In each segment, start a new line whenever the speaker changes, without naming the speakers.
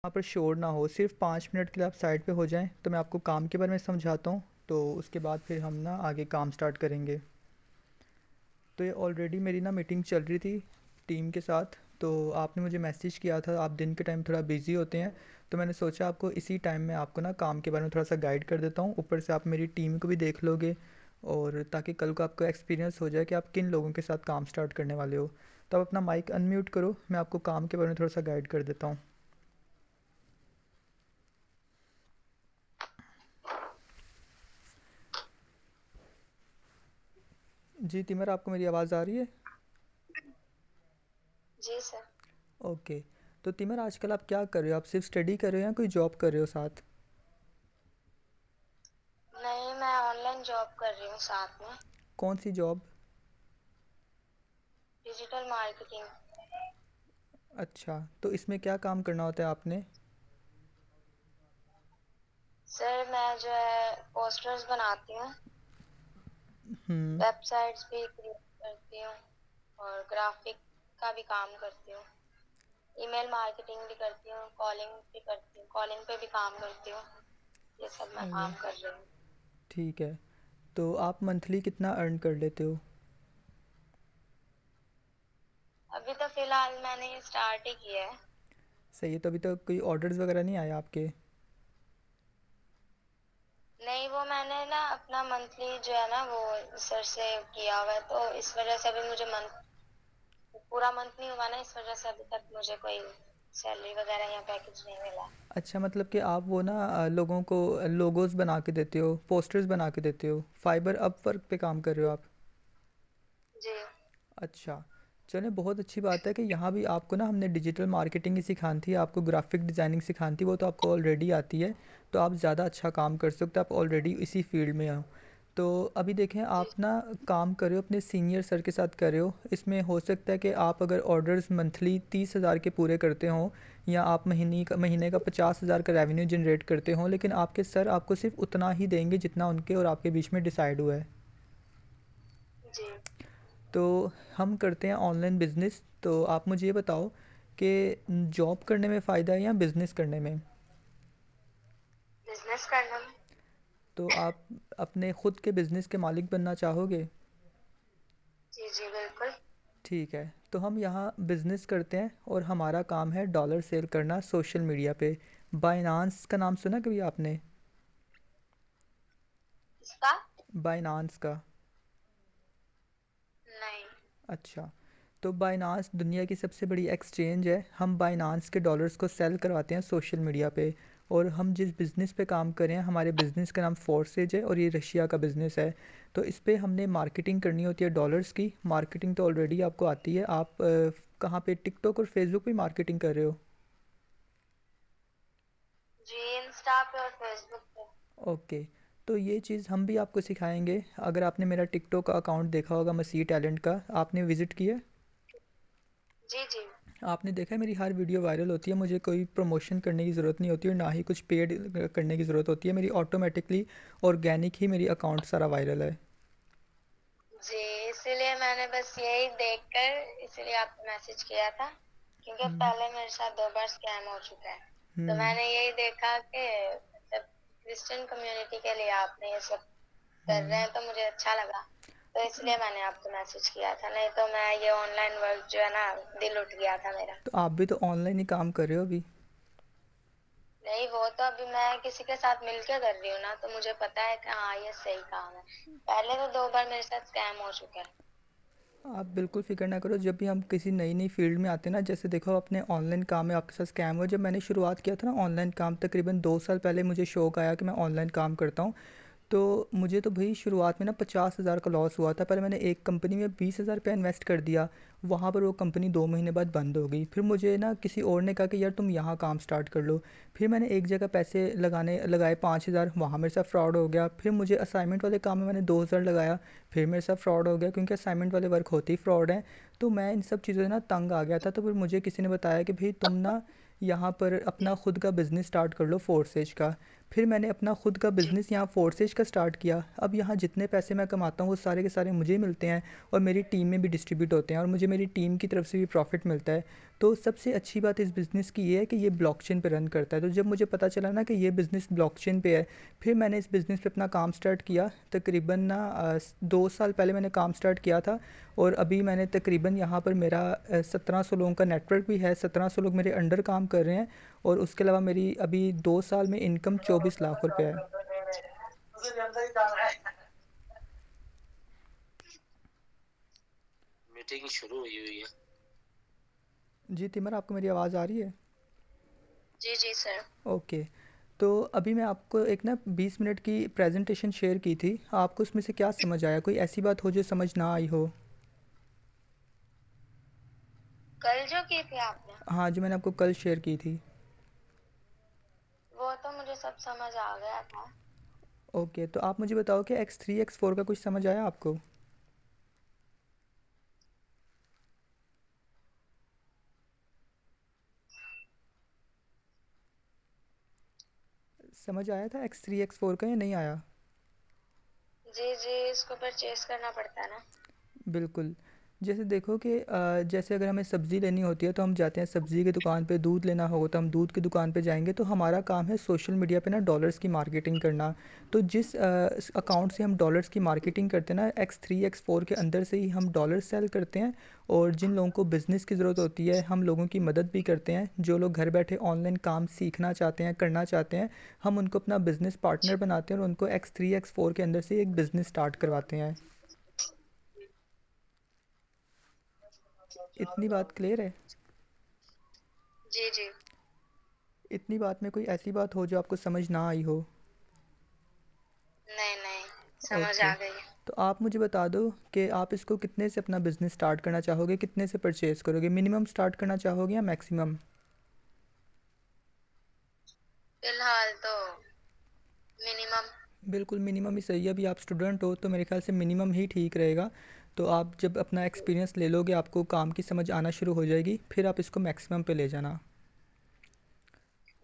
वहाँ पर शोर ना हो, सिर्फ 5 मिनट के लिए आप साइड पे हो जाएं तो मैं आपको काम के बारे में समझाता हूँ। तो उसके बाद फिर हम ना आगे काम स्टार्ट करेंगे। तो ये ऑलरेडी मेरी ना मीटिंग चल रही थी टीम के साथ। तो आपने मुझे मैसेज किया था, आप दिन के टाइम थोड़ा बिजी होते हैं। तो मैंने सोचा आपको इसी टाइम में आपको ना काम के बारे में थोड़ा सा गाइड कर देता हूँ, ऊपर से आप मेरी टीम को भी देख लोगे, और ताकि कल को आपको एक्सपीरियंस हो जाए कि आप किन लोगों के साथ काम स्टार्ट करने वाले हो। तो आप अपना माइक अनम्यूट करो, मैं आपको काम के बारे में थोड़ा सा गाइड कर देता हूँ। जी तिमर, आपको मेरी आवाज़ आ रही है?
जी सर।
ओके। तो तिमर, आजकल आप क्या कर रहे हो? आप सिर्फ स्टडी कर रहे हो या कोई जॉब कर रहे हो साथ?
नहीं, मैं ऑनलाइन जॉब कर रही हूँ साथ में।
कौन सी जॉब?
Digital marketing.
अच्छा, तो इसमें क्या काम करना होता है आपने?
सर मैं जो है पोस्टर्स बनाती हूँ,
हम्म।
वेबसाइट्स भी क्रिएट करती हूँ और ग्राफिक का भी काम करती हूँ। ईमेल मार्केटिंग भी करती हूँ, कॉलिंग भी करती हूँ, कॉलिंग पे भी काम करती हूँ। ये सब मैं
ओके,
काम कर रही हूँ।
ठीक है। तो आप मंथली कितना अर्न कर लेते हो?
अभी तो फिलहाल मैंने ये स्टार्ट ही किया है।
सही है। तो अभी तक कोई ऑर्डर्स वगैरह नहीं आए आपके?
नहीं, वो मैंने ना अपना मंथली जो है ना वो सर से किया हुआ है, तो इस वजह से अभी मुझे मंथ पूरा मंथ नहीं हुआ ना, इस वजह से अभी तक मुझे कोई सैलरी वगैरह या पैकेज नहीं मिला।
अच्छा, मतलब कि आप वो ना लोगों को लोगोस बना के देते हो, पोस्टर्स बना के देते हो, फाइबर अपवर्क पे काम कर रहे हो आप?
जी।
अच्छा। चलिए, बहुत अच्छी बात है कि यहाँ भी आपको ना हमने डिजिटल मार्केटिंग ही सिखानी थी, आपको ग्राफिक डिज़ाइनिंग सिखानी थी, वो तो आपको ऑलरेडी आती है। तो आप ज़्यादा अच्छा काम कर सकते हो, आप ऑलरेडी इसी फील्ड में हो। तो अभी देखें,
जी।
आप ना काम कर रहे हो अपने सीनियर सर के साथ कर रहे हो, इसमें हो सकता है कि आप अगर ऑर्डर्स मंथली 30,000 के पूरे करते हों, या आप महीने का 50,000 का रेवेन्यू जनरेट करते हों, लेकिन आपके सर आपको सिर्फ उतना ही देंगे जितना उनके और आपके बीच में डिसाइड हुआ है।
जी।
तो हम करते हैं ऑनलाइन बिजनेस। तो आप मुझे ये बताओ कि जॉब करने में फ़ायदा है या बिजनेस करने में?
बिजनेस करना में।
तो आप अपने खुद के बिजनेस के मालिक बनना चाहोगे?
जी जी बिल्कुल।
ठीक है। तो हम यहाँ बिजनेस करते हैं और हमारा काम है डॉलर सेल करना सोशल मीडिया पे। बाइनांस का नाम सुना कभी आपने?
इसका।
बाइनांस का?
नहीं।
अच्छा। तो बाइनांस दुनिया की सबसे बड़ी एक्सचेंज है, हम बाइनांस के डॉलर्स को सेल करवाते हैं सोशल मीडिया पे। और हम जिस बिज़नेस पे काम कर रहे हैं, हमारे बिज़नेस का नाम फोर्सेज है और ये रशिया का बिज़नेस है। तो इस पे हमने मार्केटिंग करनी होती है डॉलर्स की। मार्केटिंग तो ऑलरेडी आपको आती है। आप कहाँ पे टिकटॉक और फेसबुक पे मार्केटिंग कर रहे हो?
जी, इंस्टा पे और फेसबुक पे।
ओके। तो ये चीज़ हम भी आपको सिखाएंगे। अगर आपने मेरा टिकटॉक का अकाउंट देखा होगा, मसीह टैलेंट का, आपने विज़िट किया?
जी जी।
आपने देखा है मेरी हर वीडियो वायरल होती है, मुझे कोई प्रमोशन करने की ज़रूरत नहीं होती और ना ही कुछ पेड करने की ज़रूरत होती है, मेरी ऑटोमेटिकली ऑर्गेनिक ही मेरी अकाउंट सारा वायरल है।
जी, इसीलिए मैंने बस यही देखकर इसीलिए आपको मैसेज किया था, क्योंकि
हम्म।
पहले मेरे साथ 2 बार स्कैम हो चुका है। तो
हम्म।
मैंने यही देखा कि मतलब क्रिश्चियन कम्युनिटी के लिए आपने ये सब कर रहे
हम्म।
हैं, तो मुझे अच्छा लगा। तो इसलिए मैंने आपको मैसेज किया था, नहीं तो मैं ये ऑनलाइन वर्क जो है ना, दिल उठ गया था मेरा।
तो आप भी तो ऑनलाइन ही काम कर रहे हो अभी?
नहीं, वो तो अभी मैं किसी के साथ मिलके कर रही हूँ ना, तो मुझे पता है कि हाँ ये सही काम है। पहले तो 2 बार मेरे साथ स्कैम हो चुका है।
आप बिल्कुल फ़िक्र ना करो, जब भी हम किसी नई नई फील्ड में आते हैं ना, जैसे देखो अपने ऑनलाइन काम में आपके साथ स्कैम हुआ, जब मैंने शुरुआत किया था ना ऑनलाइन काम, तकरीबन 2 साल पहले मुझे शौक आया कि मैं ऑनलाइन काम करता हूँ। तो मुझे तो भाई शुरुआत में ना 50,000 का लॉस हुआ था। पहले मैंने एक कंपनी में 20,000 रुपया इन्वेस्ट कर दिया, वहाँ पर वो कंपनी 2 महीने बाद बंद हो गई। फिर मुझे ना किसी और ने कहा कि यार तुम यहाँ काम स्टार्ट कर लो। फिर मैंने एक जगह पैसे लगाए 5,000, वहाँ मेरे साथ फ्रॉड हो गया। फिर मुझे असाइनमेंट वाले काम में मैंने 2,000 लगाया, फिर मेरे साथ फ्रॉड हो गया, क्योंकि असाइनमेंट वाले वर्क होते ही फ्रॉड हैं। तो मैं इन सब चीज़ों से ना तंग आ गया था। तो फिर मुझे किसी ने बताया कि भाई तुम ना यहाँ पर अपना खुद का बिज़नेस स्टार्ट कर लो फोर्सेज का। फिर मैंने अपना खुद का
जी।
बिज़नेस यहाँ फोर्सेज का स्टार्ट किया। अब यहाँ जितने पैसे मैं कमाता हूँ वो सारे के सारे मुझे मिलते हैं और मेरी टीम में भी डिस्ट्रीब्यूट होते हैं और मुझे मेरी टीम की तरफ से भी प्रॉफिट मिलता है। तो सबसे अच्छी बात इस बिज़नेस की ये है कि ये ब्लॉकचेन पे रन करता है। तो जब मुझे पता चला ना कि ये बिज़नेस ब्लॉकचेन पे है, फिर मैंने इस बिज़नेस पे अपना काम स्टार्ट किया। तकरीबन ना 2 साल पहले मैंने काम स्टार्ट किया था और अभी मैंने तकरीबन यहाँ पर मेरा 1700 लोगों का नेटवर्क भी है, 1700 लोग मेरे अंडर काम कर रहे हैं और उसके अलावा मेरी अभी 2 साल में इनकम 24 लाख रुपए है।
मीटिंग शुरू हुई हुई है।
जी तिमर, आपको मेरी आवाज़ आ रही है?
जी जी सर।
ओके। तो अभी मैं आपको एक ना 20 मिनट की प्रेजेंटेशन शेयर की थी, आपको उसमें से क्या समझ आया? कोई ऐसी बात हो जो समझ ना आई हो?
कल जो की थी आपने,
हाँ, जो मैंने आपको कल शेयर की थी।
वो तो मुझे सब समझ आ गया था।
ओके, तो आप मुझे बताओ कि X3 X4 का कुछ समझ आया आपको? समझ आया था X3 X4 का या नहीं आया?
जी जी, इसको परचेज करना पड़ता है ना।
बिल्कुल। जैसे देखो कि जैसे अगर हमें सब्ज़ी लेनी होती है तो हम जाते हैं सब्ज़ी की दुकान पे, दूध लेना होगा तो हम दूध की दुकान पे जाएँगे, तो हमारा काम है सोशल मीडिया पे ना डॉलर्स की मार्केटिंग करना। तो जिस अकाउंट से हम डॉलर्स की मार्केटिंग करते हैं ना, X3 X4 के अंदर से ही हम डॉलर सेल करते हैं और जिन लोगों को बिज़नेस की ज़रूरत होती है, हम लोगों की मदद भी करते हैं। जो लोग घर बैठे ऑनलाइन काम सीखना चाहते हैं, करना चाहते हैं, हम उनको अपना बिज़नेस पार्टनर बनाते हैं और उनको X3 X4 के अंदर से एक बिज़नेस स्टार्ट करवाते हैं। इतनी बात क्लियर है?
जी जी।
इतनी बात में कोई ऐसी बात हो जो आपको समझ ना आई हो?
नहीं नहीं, समझ
ओके।
आ गई।
तो आप मुझे बता दो कि आप इसको कितने से अपना बिज़नेस स्टार्ट करना चाहोगे, कितने से परचेज़ करोगे? मिनिमम स्टार्ट करना चाहोगे या मैक्सिमम?
फिलहाल तो मिनिमम।
बिल्कुल मिनिमम ही सही है। अभी आप स्टूडेंट हो तो मेरे ख्याल से मिनिमम ही ठीक रहेगा। तो आप जब अपना एक्सपीरियंस ले लोगे, आपको काम की समझ आना शुरू हो जाएगी, फिर आप इसको मैक्सिमम पे ले जाना।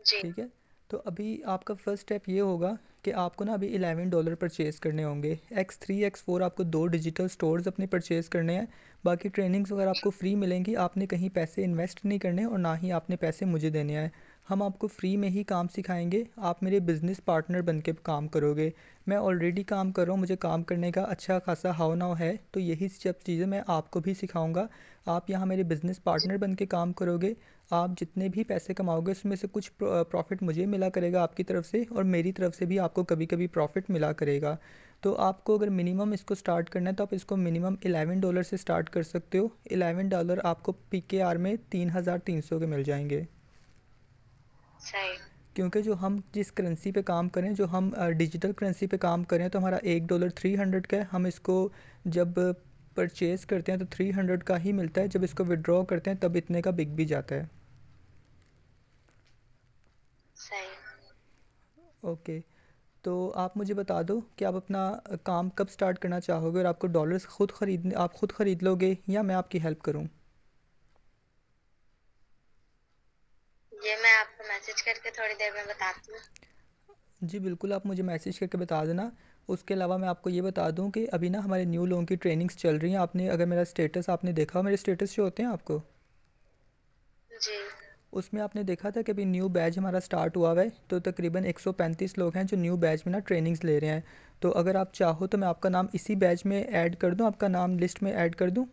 जी।
ठीक है। तो अभी आपका फर्स्ट स्टेप ये होगा कि आपको ना अभी $11 परचेज़ करने होंगे। X3 X4 आपको 2 डिजिटल स्टोर्स अपने परचेज़ करने हैं। बाकी ट्रेनिंग्स वगैरह आपको फ्री मिलेंगी, आपने कहीं पैसे इन्वेस्ट नहीं करने और ना ही आपने पैसे मुझे देने हैं। हम आपको फ्री में ही काम सिखाएंगे, आप मेरे बिज़नेस पार्टनर बन के काम करोगे। मैं ऑलरेडी काम कर रहा हूँ, मुझे काम करने का अच्छा खासा हाव नाव है, तो यही सब चीज़ें मैं आपको भी सिखाऊंगा। आप यहाँ मेरे बिज़नेस पार्टनर बन के काम करोगे। आप जितने भी पैसे कमाओगे उसमें से कुछ प्रॉफ़िट मुझे मिला करेगा आपकी तरफ से और मेरी तरफ से भी आपको कभी कभी प्रॉफ़िट मिला करेगा। तो आपको अगर मिनिमम इसको स्टार्ट करना है तो आप इसको मिनिमम $11 से स्टार्ट कर सकते हो। $11 आपको PKR में 3300 के मिल जाएंगे।
सही।
क्योंकि जो हम जिस करेंसी पे काम करें, जो हम डिजिटल करेंसी पे काम करें, तो हमारा $1 300 का है। हम इसको जब परचेज़ करते हैं तो 300 का ही मिलता है, जब इसको विड्रॉ करते हैं तब इतने का बिक भी जाता है।
सही।
ओके। तो आप मुझे बता दो कि आप अपना काम कब स्टार्ट करना चाहोगे और आपको डॉलर्स खुद ख़रीदने, आप खुद ख़रीद लोगे या मैं आपकी हेल्प करूं?
ये मैं आपको मैसेज करके थोड़ी देर में बताती हूँ।
जी बिल्कुल, आप मुझे मैसेज करके बता देना। उसके अलावा मैं आपको ये बता दूं कि अभी ना हमारे न्यू लोगों की ट्रेनिंग्स चल रही हैं। आपने अगर मेरा स्टेटस आपने देखा हो, मेरे स्टेटस जो होते हैं आपको,
जी।
उसमें आपने देखा था कि अभी न्यू बैच हमारा स्टार्ट हुआ हुआ है। तो तकरीबन 135 लोग हैं जो न्यू बैच में ना ट्रेनिंग्स ले रहे हैं। तो अगर आप चाहो तो मैं आपका नाम इसी बैच में ऐड कर दूं, आपका नाम लिस्ट में ऐड कर दूं?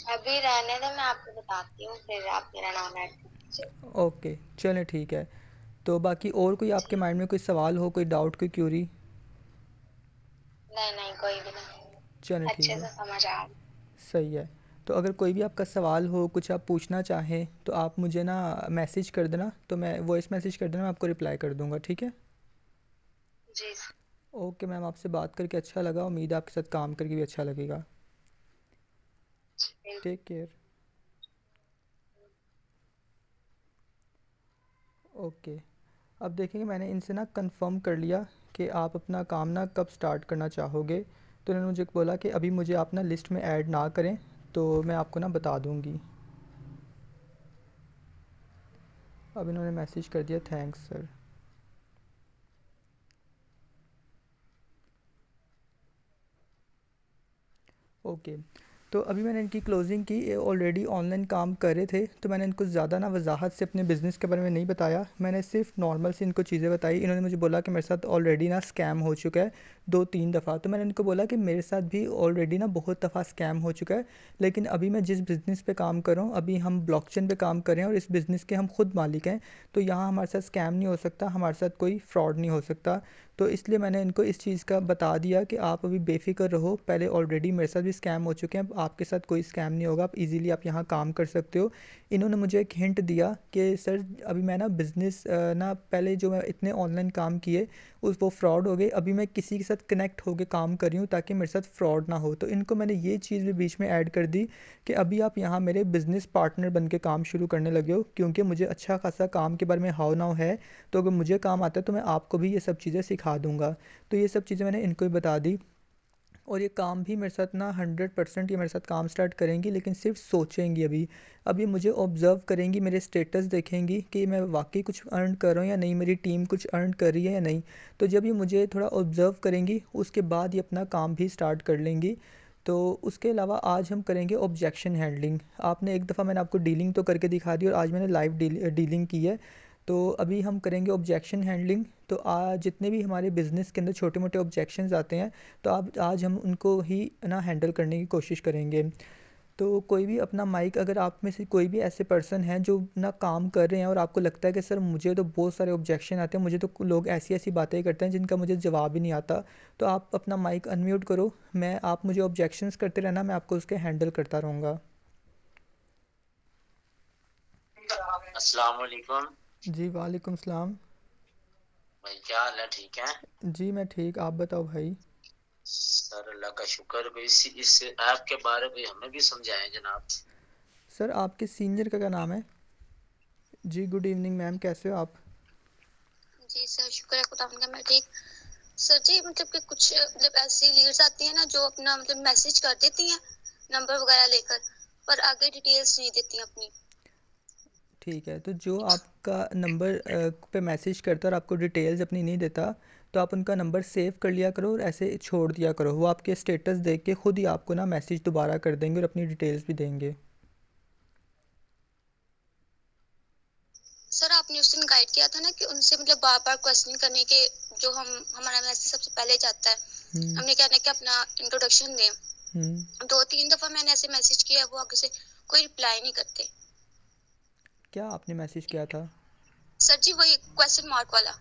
अभी रहने दे, मैं आपको बताती हूँ, फिर आप मेरा नाम ऐड कर दीजिए।
ओके, चलें ठीक है। तो बाकी और कोई आपके
जी।
माइंड में कोई सवाल हो, कोई डाउट, कोई क्यूरी?
नहीं नहीं, कोई भी नहीं।
चलें ठीक
अच्छे
है।
से समझ आ गई।
सही है। तो अगर कोई भी आपका सवाल हो, कुछ आप पूछना चाहें, तो आप मुझे ना मैसेज कर देना, तो मैं वॉइस मैसेज कर देना, मैं आपको रिप्लाई कर दूंगा। ठीक है।
जी।
ओके मैम, आपसे बात करके अच्छा लगा, उम्मीद है आपके साथ काम करके भी अच्छा लगेगा।
जी।
Take care. ओके। अब देखेंगे, मैंने इनसे ना कंफर्म कर लिया कि आप अपना काम ना कब स्टार्ट करना चाहोगे। तो उन्होंने मुझे बोला कि अभी मुझे आप ना लिस्ट में ऐड ना करें, तो मैं आपको ना बता दूंगी। अब इन्होंने मैसेज कर दिया, थैंक्स सर। ओके। तो अभी मैंने इनकी क्लोजिंग की, ये ऑलरेडी ऑनलाइन काम कर रहे थे, तो मैंने इनको ज़्यादा ना वजाहत से अपने बिज़नेस के बारे में नहीं बताया, मैंने सिर्फ नॉर्मल से इनको चीज़ें बताई। इन्होंने मुझे बोला कि मेरे साथ ऑलरेडी ना स्कैम हो चुका है 2-3 दफ़ा। तो मैंने इनको बोला कि मेरे साथ भी ऑलरेडी ना बहुत दफ़ा स्कैम हो चुका है, लेकिन अभी मैं जिस बिज़नेस पे काम कर रहा हूँ, अभी हम ब्लॉकचेन पे काम कर रहे हैं और इस बिज़नेस के हम खुद मालिक हैं, तो यहाँ हमारे साथ स्कैम नहीं हो सकता, हमारे साथ कोई फ्रॉड नहीं हो सकता। तो इसलिए मैंने इनको इस चीज़ का बता दिया कि आप अभी बेफ़िक्र रहो, पहले ऑलरेडी मेरे साथ भी स्कैम हो चुके हैं, अब आपके साथ कोई स्कैम नहीं होगा, आप इजीली आप यहाँ काम कर सकते हो। इन्होंने मुझे एक हिंट दिया कि सर अभी मैं ना बिज़नेस ना पहले जो मैं इतने ऑनलाइन काम किए उस वो फ्रॉड हो गए, अभी मैं किसी के साथ कनेक्ट होकर काम कर रही हूँ ताकि मेरे साथ फ्रॉड ना हो। तो इनको मैंने ये चीज़ भी बीच में ऐड कर दी कि अभी आप यहाँ मेरे बिज़नेस पार्टनर बन के काम शुरू करने लगे हो, क्योंकि मुझे अच्छा खासा काम के बारे में हाउ नाउ है, तो अगर मुझे काम आता है तो मैं आपको भी ये सब चीज़ें सिखा दूँगा। तो ये सब चीज़ें मैंने इनको भी बता दी, और ये काम भी मेरे साथ ना 100% ये मेरे साथ काम स्टार्ट करेंगी, लेकिन सिर्फ सोचेंगी अभी। अब ये मुझे ऑब्ज़र्व करेंगी, मेरे स्टेटस देखेंगी कि मैं वाकई कुछ अर्न कर रहा हूँ या नहीं, मेरी टीम कुछ अर्न कर रही है या नहीं। तो जब ये मुझे थोड़ा ऑब्ज़र्व करेंगी, उसके बाद ये अपना काम भी स्टार्ट कर लेंगी। तो उसके अलावा आज हम करेंगे ऑब्जेक्शन हैंडलिंग। आपने एक दफ़ा मैंने आपको डीलिंग तो करके दिखा दी, और आज मैंने लाइव डीलिंग की है। तो अभी हम करेंगे ऑब्जेक्शन हैंडलिंग। तो आज जितने भी हमारे बिज़नेस के अंदर छोटे मोटे ऑब्जेक्शंस आते हैं, तो आप आज हम उनको ही ना हैंडल करने की कोशिश करेंगे। तो कोई भी अपना माइक, अगर आप में से कोई भी ऐसे पर्सन हैं जो ना काम कर रहे हैं और आपको लगता है कि सर मुझे तो बहुत सारे ऑब्जेक्शन आते हैं, मुझे तो लोग ऐसी ऐसी बातें करते हैं जिनका मुझे जवाब ही नहीं आता, तो आप अपना माइक अनम्यूट करो, मैं आप मुझे ऑब्जेक्शंस करते रहना, मैं आपको उसके हैंडल करता रहूँगा।
अस्सलाम वालेकुम।
जी वालेकुम सलाम।
भाई क्या हाल है, ठीक है?
जी मैं ठीक, आप बताओ भाई।
सर अल्लाह का शुक्र। कोई इस ऐप के बारे में हमें भी समझाएं जनाब।
सर आपके सीनियर का क्या नाम है? जी गुड इवनिंग मैम, कैसे हो आप?
जी सर, शुक्र है खुदा का, मैं ठीक। सर जी मतलब कि कुछ मतलब ऐसी लीड्स आती हैं ना जो अपना मतलब मैसेज कर देती हैं नंबर वगैरह लेकर, पर आगे डिटेल्स नहीं देती अपनी।
ठीक है, तो जो आपका नंबर पे मैसेज करता है और आपको डिटेल्स अपनी नहीं देता, तो आप उनका नंबर सेव कर लिया करो और ऐसे छोड़ दिया करो, वो आपके स्टेटस देख के खुद ही आपको ना मैसेज दोबारा कर देंगे और अपनी डिटेल्स भी देंगे।
सर आपने उस दिन गाइड किया था ना कि उनसे मतलब बार बार क्वेश्चन करने के, जो हम हमारा मैसेज सबसे पहले जाता है,
हम्म।
हमने कहना है कि अपना इंट्रोडक्शन
हम्म।
दें। 2-3 दफा मैंने ऐसे मैसेज किया, वो आगे से कोई रिप्लाई नहीं करते।
क्या आपने मैसेज किया था?
सर जी वही क्वेश्चन मार्क वाला।